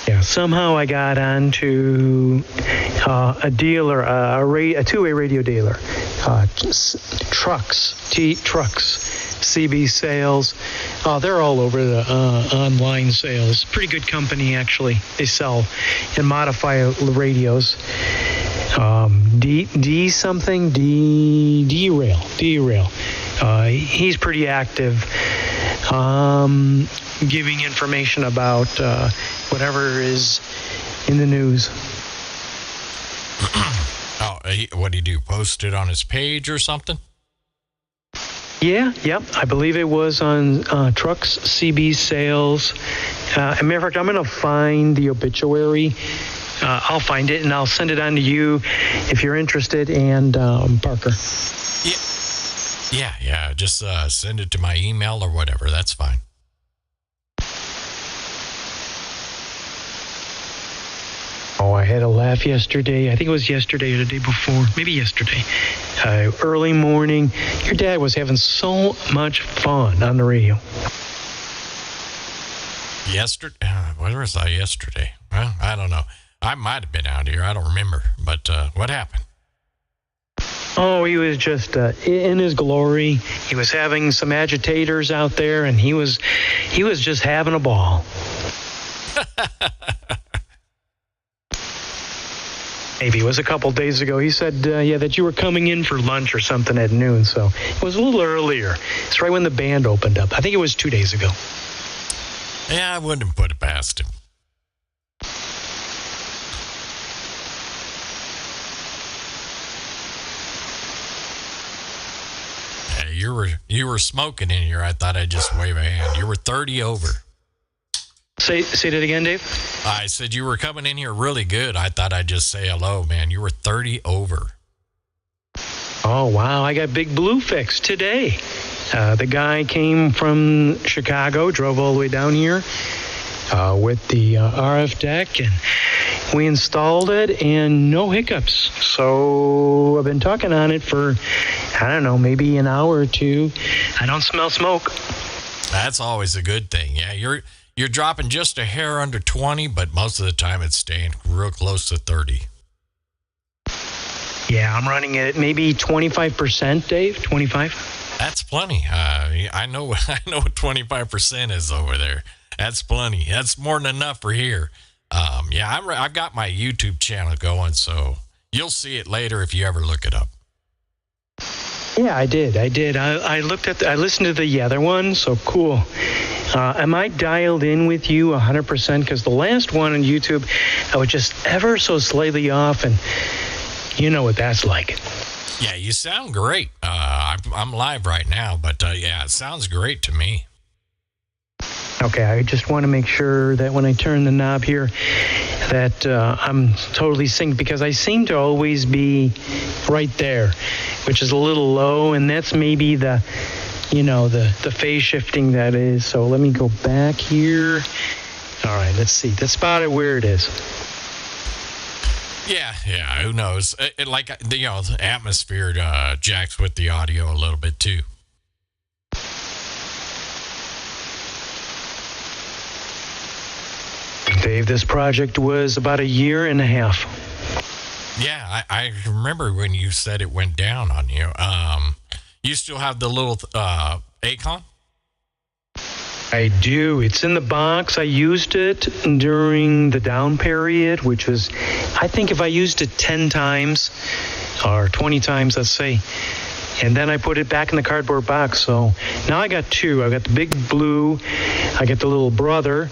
Yeah, somehow I got onto a dealer, a two-way radio dealer, Trucks, CB Sales. They're all over the online sales. Pretty good company, actually. They sell and modify radios. D-Rail. He's pretty active, giving information about whatever is in the news. What do you do? Post it on his page or something? Yep. I believe it was on Trucks CB Sales. As a matter of fact, I'm going to find the obituary. I'll find it and I'll send it on to you if you're interested, and Parker. Yeah. Just send it to my email or whatever. That's fine. Oh, I had a laugh yesterday. I think it was yesterday or the day before. Maybe yesterday. Early morning. Your dad was having so much fun on the radio. Yesterday? Where was I yesterday? Well, I don't know. I might have been out here. I don't remember. But what happened? Oh, he was just in his glory. He was having some agitators out there, and he was just having a ball. Maybe it was a couple days ago. He said, that you were coming in for lunch or something at noon. So it was a little earlier. It's right when the band opened up. I think it was 2 days ago. Yeah, I wouldn't put it past him. You were smoking in here. I thought I'd just wave a hand. You were 30 over. Say that again, Dave. I said you were coming in here really good. I thought I'd just say hello, man. You were 30 over. Oh, wow. I got Big Blue fixed today. The guy came from Chicago, drove all the way down here. with the RF deck, and we installed it, and no hiccups. So I've been talking on it for, I don't know, maybe an hour or two. I don't smell smoke. That's always a good thing. Yeah, you're dropping just a hair under 20, but most of the time it's staying real close to 30. Yeah, I'm running it maybe 25%, Dave. 25. That's plenty. I know what 25% is over there. That's plenty. That's more than enough for here. Yeah, I've got my YouTube channel going, so you'll see it later if you ever look it up. Yeah, I did. I listened to the other one, so cool. Am I dialed in with you 100%? Because the last one on YouTube, I was just ever so slightly off, and you know what that's like. Yeah, you sound great. I'm live right now, but yeah, it sounds great to me. Okay, I just want to make sure that when I turn the knob here, that I'm totally synced, because I seem to always be right there, which is a little low, and that's maybe the phase shifting that is. So let me go back here. All right, let's see. That's about it where it is. Yeah, who knows? The atmosphere jacks with the audio a little bit too. Dave, this project was about 1.5 years. Yeah, I remember when you said it went down on you. You still have the little Acon? I do. It's in the box. I used it during the down period, which was, I think if I used it 10 times or 20 times, let's say, and then I put it back in the cardboard box. So now I got two. I got the big blue, I got the little brother,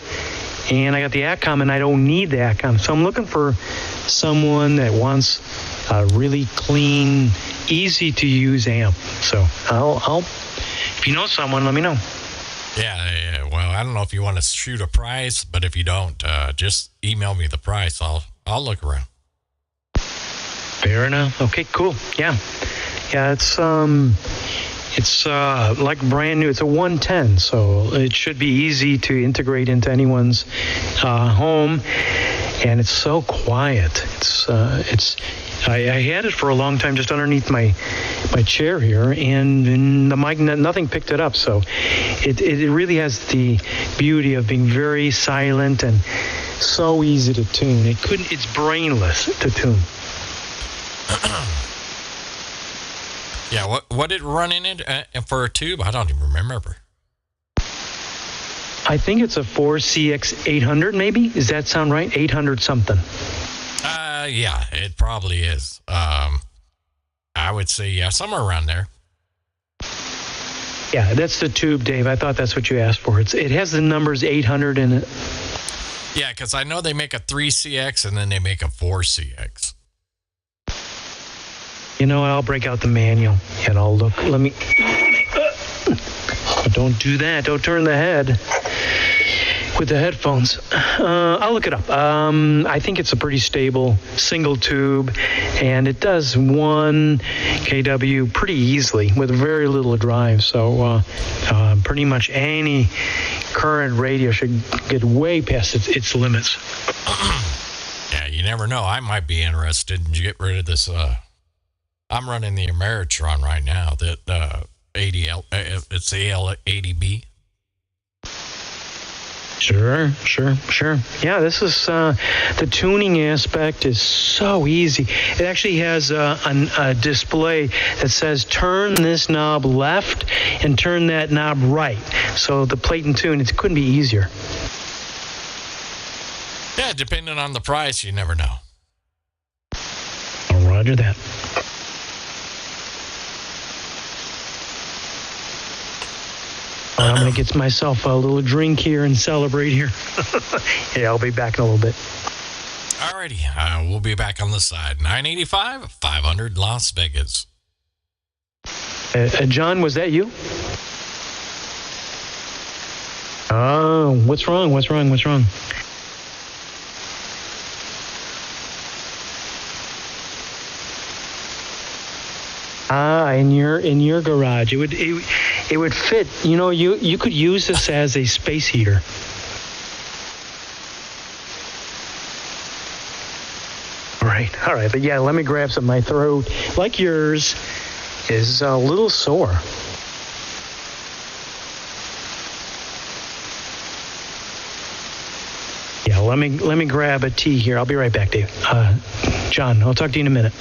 and I got the Atcom, and I don't need the Atcom. So I'm looking for someone that wants a really clean, easy to use amp. So I'll if you know someone, let me know. Yeah. Well, I don't know if you want to shoot a price, but if you don't, just email me the price. I'll look around. Fair enough. Okay, cool. Yeah. It's like brand new. It's a 110, so it should be easy to integrate into anyone's home, and it's so quiet. I had it for a long time just underneath my chair here, and the mic, nothing picked it up. So it really has the beauty of being very silent and so easy to tune. It's brainless to tune. Yeah, what did it run in it for a tube? I don't even remember. I think it's a 4CX 800, maybe. Does that sound right? 800 something. Yeah, it probably is. I would say, yeah, somewhere around there. Yeah, that's the tube, Dave. I thought that's what you asked for. It has the numbers 800 in it. Yeah, because I know they make a 3CX and then they make a 4CX. You know what? I'll break out the manual and I'll look. Let me. Don't do that. Don't turn the head with the headphones. I'll look it up. I think it's a pretty stable single tube, and it does 1 kW pretty easily with very little drive. So pretty much any current radio should get way past its limits. Yeah, you never know. I might be interested in get rid of this. I'm running the Ameritron right now. That ADL, it's AL80B. Sure. Yeah, this is the tuning aspect is so easy. It actually has a display that says turn this knob left and turn that knob right. So the plate and tune, it couldn't be easier. Yeah, depending on the price, you never know. Roger that. I'm going to get myself a little drink here and celebrate here. Yeah, I'll be back in a little bit. Alrighty, we'll be back on the side. 985, 500 Las Vegas. John, was that you? Oh, what's wrong? In your garage, it would fit. You know, you could use this as a space heater. All right. But yeah, let me grab some. My throat, like yours, is a little sore. Yeah, let me grab a tea here. I'll be right back, Dave. John, I'll talk to you in a minute.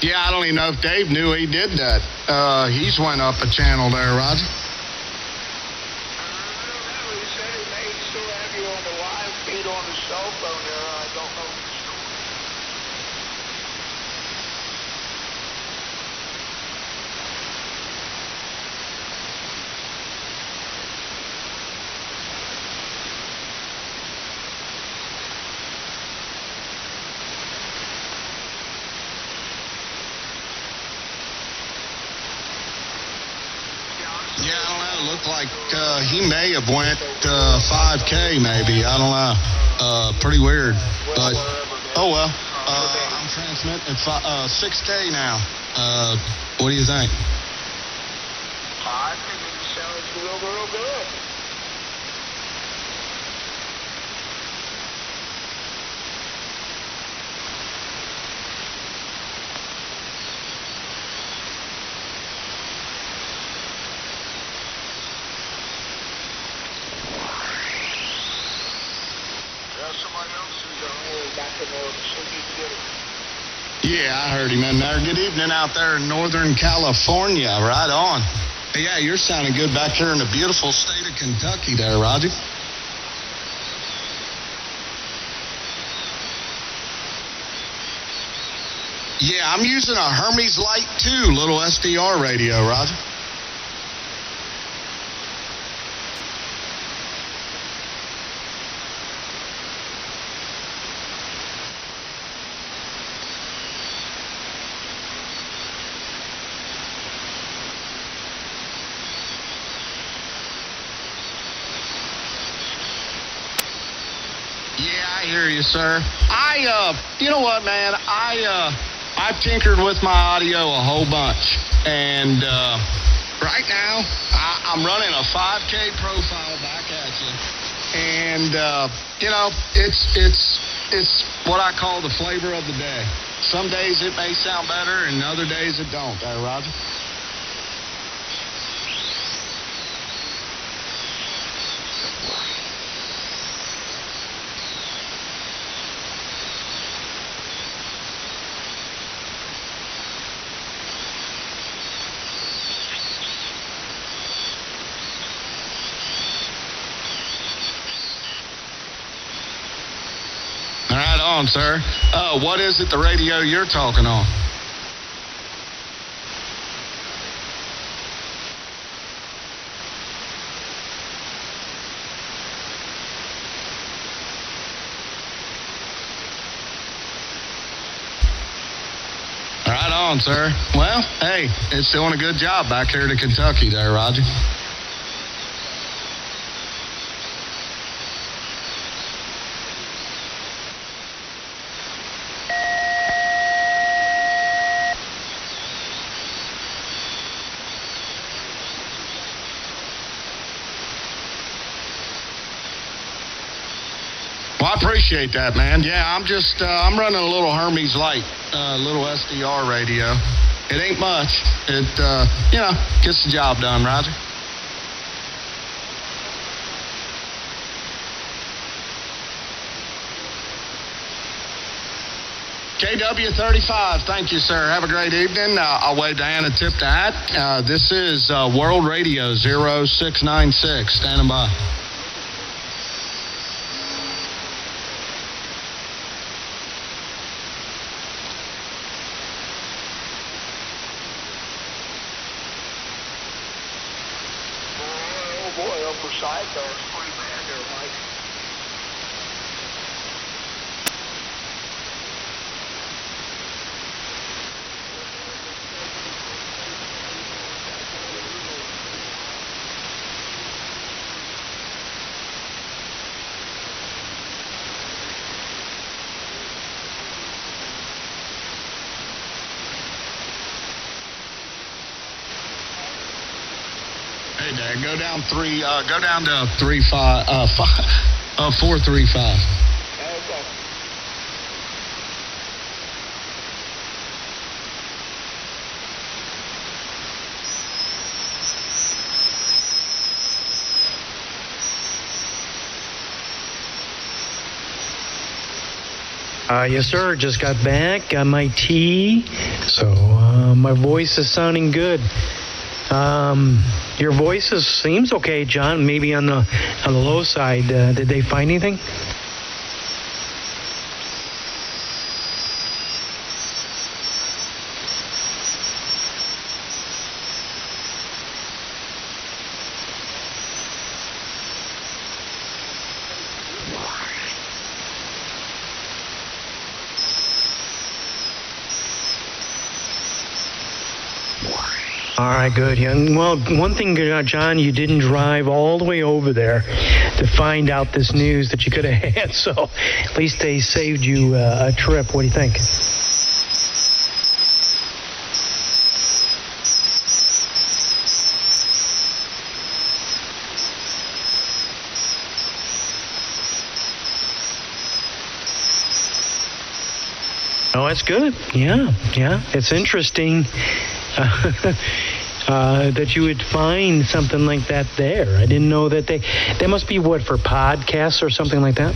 Yeah, I don't even know if Dave knew he did that. He's went up a channel there, Roger. He said he may still have you on the live feed on his cell phone there. I don't know for sure. Yeah, I don't know. It looked like he may have went 5K maybe. I don't know. Pretty weird. But, oh well. I'm transmitting at 6K now. What do you think? I think it sounds real good. Somebody else is back in there to see if you can get it. Yeah, I heard him in there. Good evening out there in Northern California. Right on. Hey, yeah, you're sounding good back here in the beautiful state of Kentucky there, Roger. Yeah, I'm using a Hermes Light 2 little SDR radio, Roger. Yeah, I hear you, sir. You know what, man? I've tinkered with my audio a whole bunch, and right now I'm running a 5K profile back at you, and you know, it's what I call the flavor of the day. Some days it may sound better, and other days it don't. There, Roger. Right on, sir. What is it, the radio you're talking on? Right on, sir. Well, hey, it's doing a good job back here to Kentucky there, Roger. Well, I appreciate that, man. Yeah, I'm running a little Hermes Light, little SDR radio. It ain't much. It, gets the job done, Roger. KW35, thank you, sir. Have a great evening. I'll wave to Anna, tip the hat. This is World Radio 0696. Standing by. Oh boy, upper side there is pretty bad there, Mike. Hey, Dad, go down to 435. Okay. Yes, sir. Just got back. Got my tea. So my voice is sounding good. Your voice seems okay, John. Maybe on the low side. Did they find anything? All right, good. Yeah. Well, one thing, John, you didn't drive all the way over there to find out this news that you could have had. So at least they saved you a trip. What do you think? Oh, that's good. Yeah. It's interesting that you would find something like that there. I didn't know that they must be what, for podcasts or something like that?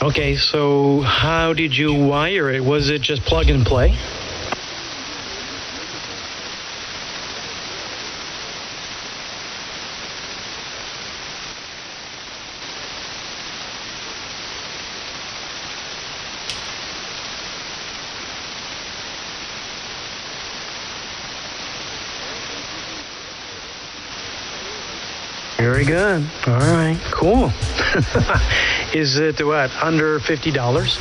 Okay, so how did you wire it? Was it just plug and play? Very good. All right, cool. Is it what, under $50?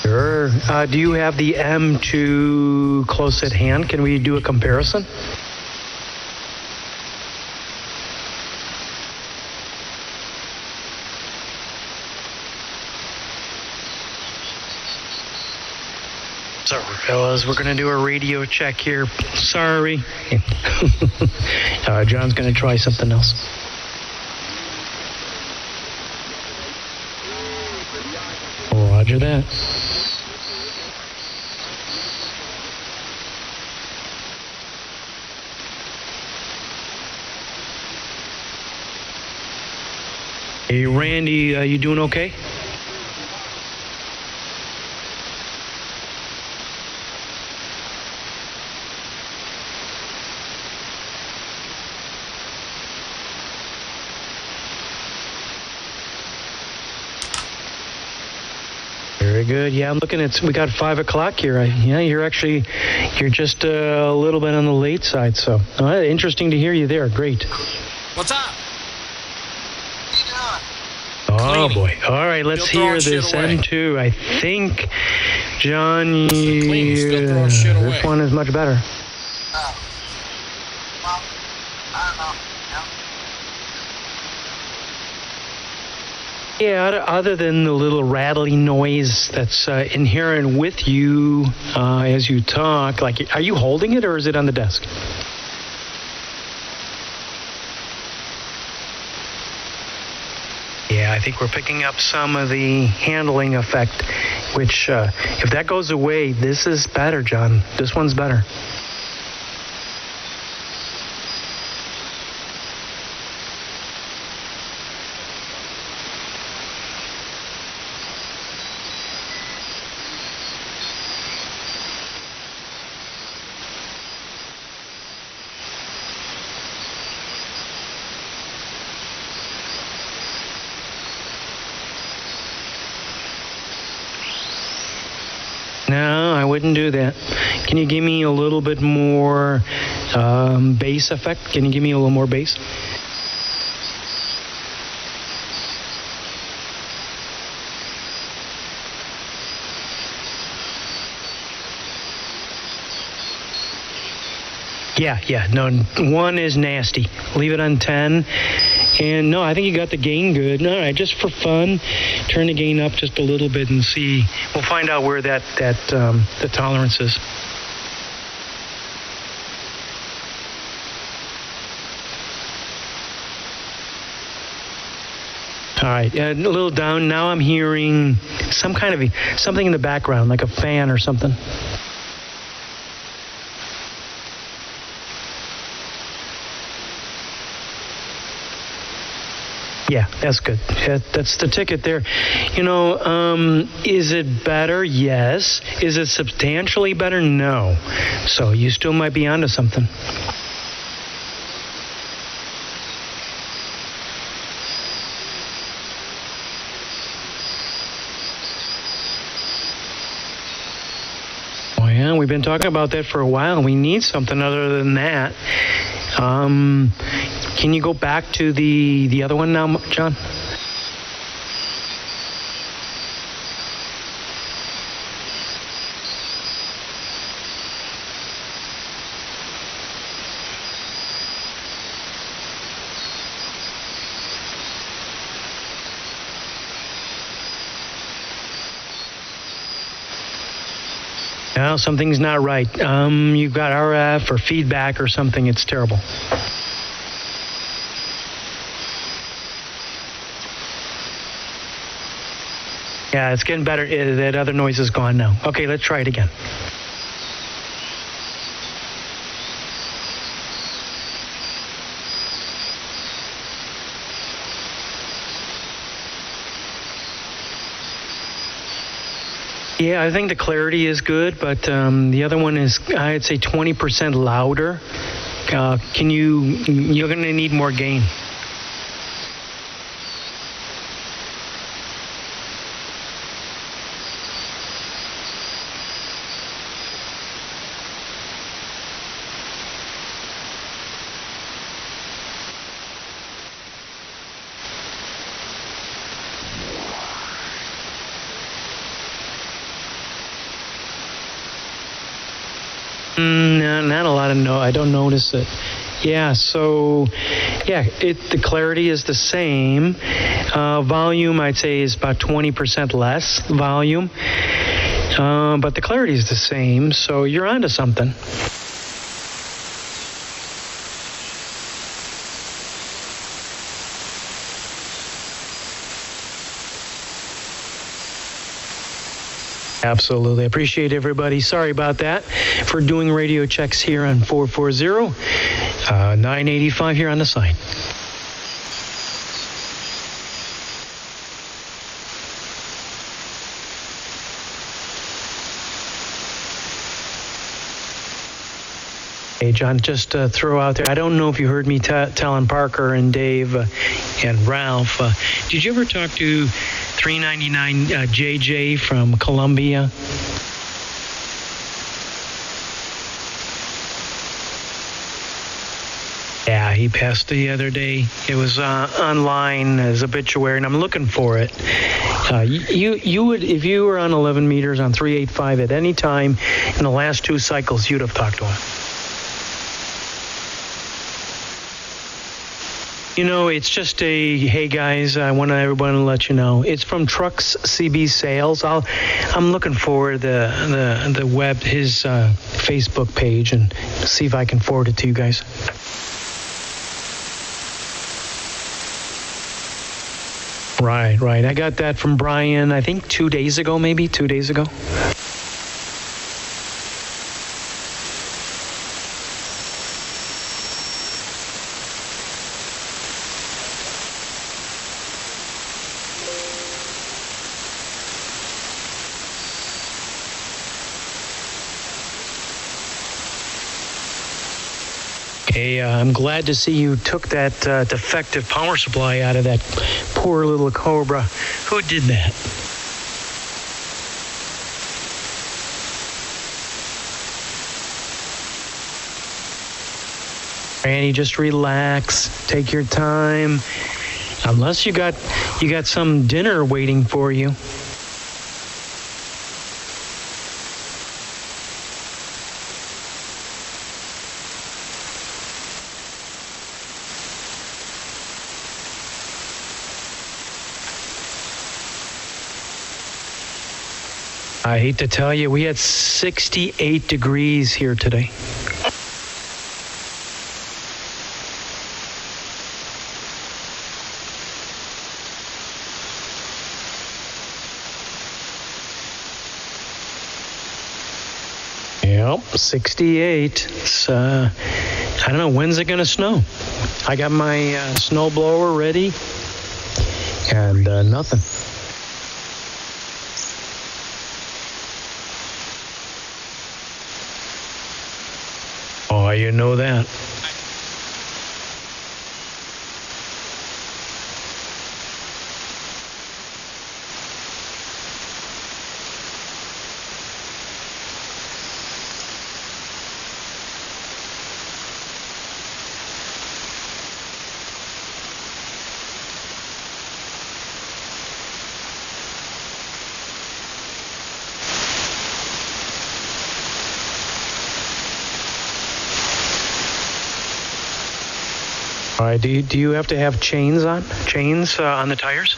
Sure. Do you have the M2 close at hand? Can we do a comparison? Sorry, fellas, we're going to do a radio check here. Sorry. John's going to try something else. Roger that. Hey, Randy, you doing okay? Very good. Yeah, I'm looking at, we got 5 o'clock here. Yeah, you're just a little bit on the late side. So, interesting to hear you there. Great. What's up? Oh, boy. All right, let's Still hear throwing this shit away. M2. I think, John, Clean, still throwing shit away. this one is much better. Yeah, other than the little rattling noise that's inherent with you as you talk, like, are you holding it or is it on the desk? Yeah, I think we're picking up some of the handling effect, which, if that goes away, this is better, John. This one's better. No, I wouldn't do that. Can you give me a little bit more bass effect? Can you give me a little more bass? Yeah. No, 1 is nasty. Leave it on 10. And no, I think you got the gain good. All right, just for fun, turn the gain up just a little bit and see. We'll find out where the tolerance is. All right, a little down. Now I'm hearing something in the background, like a fan or something. Yeah, that's good. That's the ticket there. Is it better? Yes. Is it substantially better? No. So you still might be onto something. Oh yeah, we've been talking about that for a while. We need something other than that. Can you go back to the other one now, John? No, something's not right. You've got RF or feedback or something. It's terrible. Yeah, it's getting better. That other noise is gone now. Okay, let's try it again. Yeah, I think the clarity is good, but the other one is, I'd say, 20% louder. You're going to need more gain. No, not a lot of I don't notice it. Yeah, so the clarity is the same. Volume, I'd say, is about 20% less volume, but the clarity is the same. So you're onto something. Absolutely. I appreciate everybody. Sorry about that for doing radio checks here on 440, 985 here on the side. Hey, John, just throw out there, I don't know if you heard me telling Parker and Dave and Ralph, did you ever talk to 399 JJ from Columbia? Yeah, he passed the other day. It was online as obituary, and I'm looking for it. You would, if you were on 11 meters on 385 at any time in the last 2 cycles, you'd have talked to him. It's just hey guys, I want everyone to let you know. It's from Trucks CB Sales. I'm looking for the web, his Facebook page, and see if I can forward it to you guys. Right. I got that from Brian, I think 2 days ago, maybe 2 days ago. Hey, I'm glad to see you took that defective power supply out of that poor little Cobra. Who did that? Randy, just relax. Take your time. Unless you got some dinner waiting for you. I hate to tell you, we had 68 degrees here today. Yep, 68. It's, I don't know, when's it going to snow? I got my snow blower ready, and nothing. Oh, you know that. All right, do you have to have chains on the tires?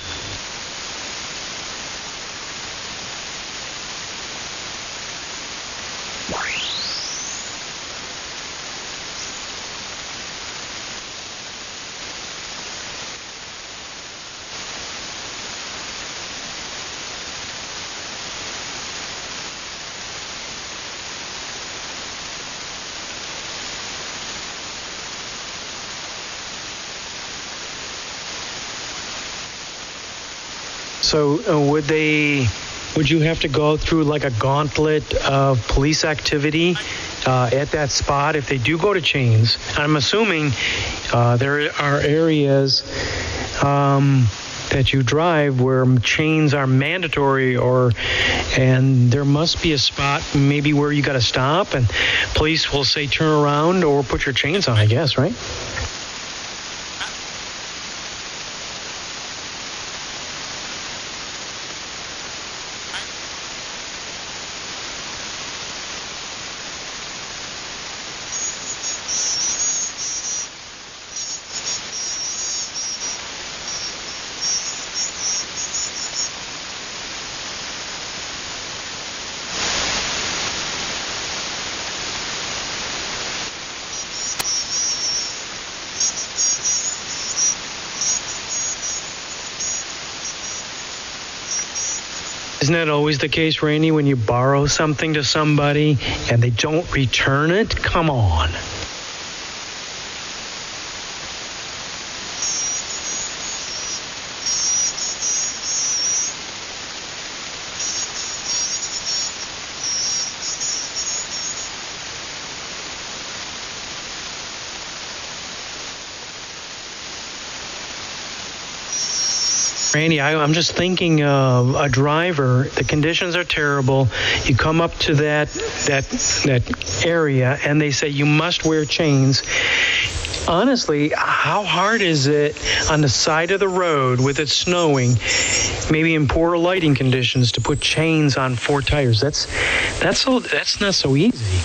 So would you have to go through like a gauntlet of police activity at that spot if they do go to chains? I'm assuming there are areas that you drive where chains are mandatory, and there must be a spot maybe where you got to stop and police will say turn around or put your chains on, I guess, right? Isn't that always the case, Randy, when you borrow something to somebody and they don't return it? Come on. Randy, I'm just thinking of a driver. The conditions are terrible. You come up to that area, and they say you must wear chains. Honestly, how hard is it on the side of the road with it snowing, maybe in poor lighting conditions, to put chains on four tires? That's not so easy.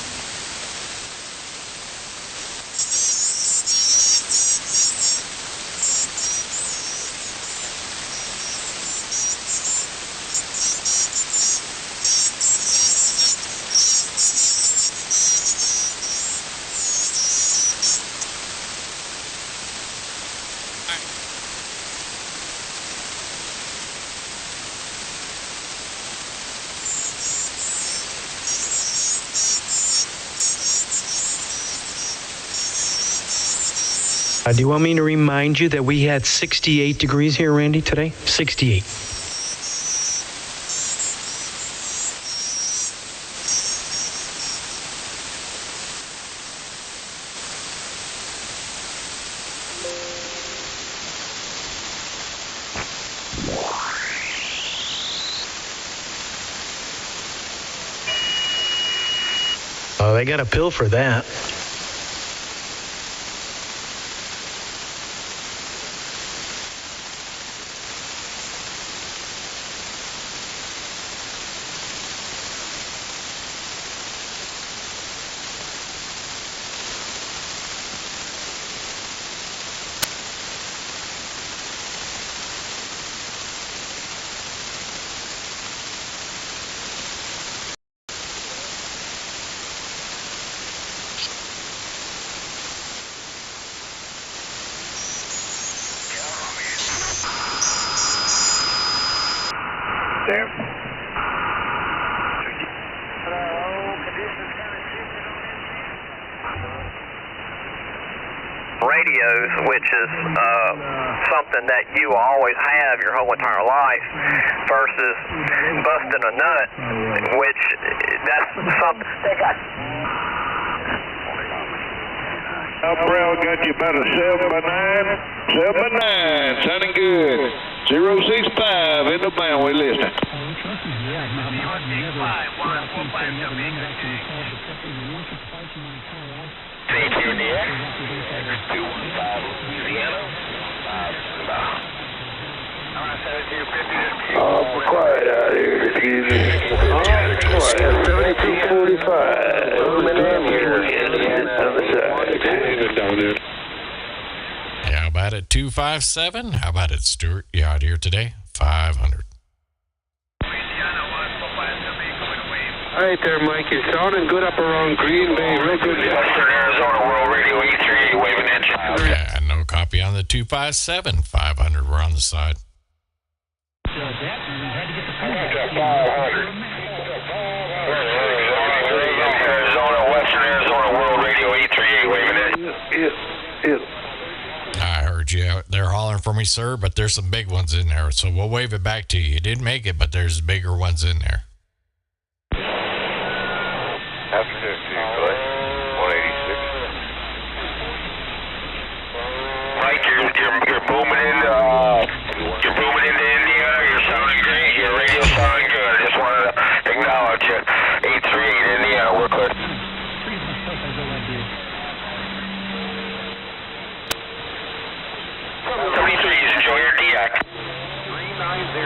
Do you want me to remind you that we had 68 degrees here, Randy, today? 68. Oh, they got a pill for that. Sam. Radios, which is something that you always have your whole entire life, versus busting a nut, which that's something. Brown got you about a 7 by 9. 7 by 9, sounding good. 065 in the band, we listen. Quiet out here, excuse me. Quiet, 7245. Coming in here again, on the side. How about it 257? How about it, Stuart? You out here today? 500. All right there, Mike. You're sounding good up around Green Bay. Real good. Western Arizona World Radio E38 waving at you. Yeah, no copy on the 257. 500. We're on the side. 500. Arizona, Western Arizona World Radio E38 waving at you. I heard you out there hollering for me, sir, but there's some big ones in there, so we'll wave it back to you. You didn't make it, but there's bigger ones in there. Afternoon to you, Clay. 186. Mike, you're booming into Indiana. You're sounding great. Your radio's sounding good. I just wanted to acknowledge you. 838 Indiana, we're good. 73s, enjoy your DX. 390.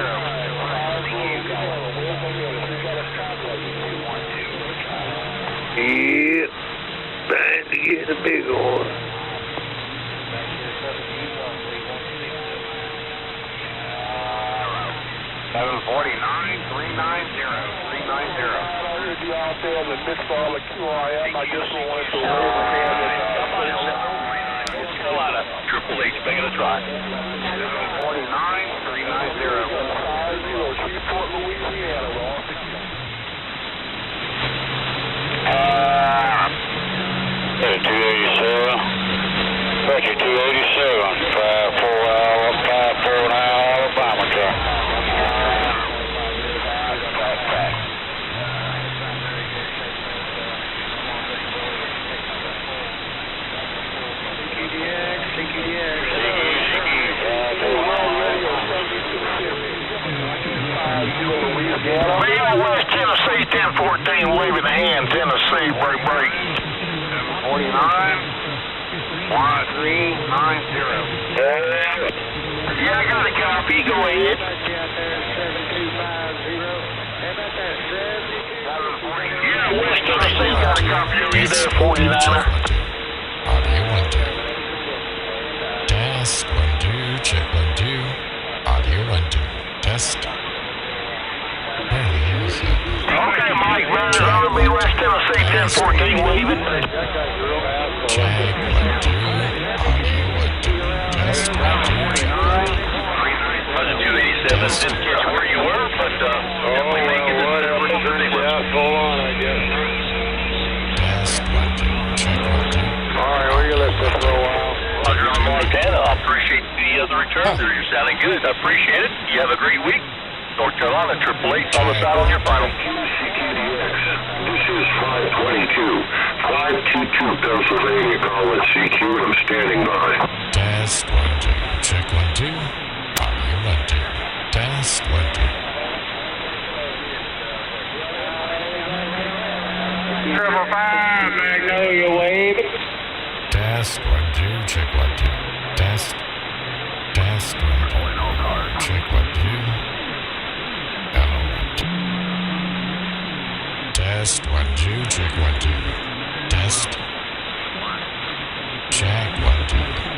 Yep. Time to get the big one. Out there in the midst of all the QRM, I just wanted to wave a hand at Triple H, making a try. 49 390. Shreveport, Louisiana. We're all together. 287. Got you 287. 54 Alabama truck. West Tennessee, 1014, waving the hand, Tennessee, break. 49, 1390. Yeah, I got a copy, go ahead. Yeah, West Tennessee got a copy of you there, 49er. Audio 1 2. Test 1 2. Check 1 2. Audio 1 2. Test. Okay, Mike, Arizona, be West Tennessee, 1014, waving. Check 1 2. Audio 1 2. Test 1 2. Check 1 2. 287, didn't catch where you were, but definitely making it to Full on, I guess. Test 1 2. Check 1 2. All right, we're going to let this for a while. Roger on Montana. I appreciate the return there. You're sounding good. I appreciate it. You have a great week. North Carolina, 888 on the side on your final. This is 522. 522 Pennsylvania, calling CQ. I'm standing by. Test 1 2. Check 1 2. Audio 1 2. Test 1 2. Triple 5, Magnolia wave. Test 1 2. Check 1 2. Test. Test 1 2. Check 1 2. Hello 1 2. Test 1 2. Check 1 2. Test. Check 1 2.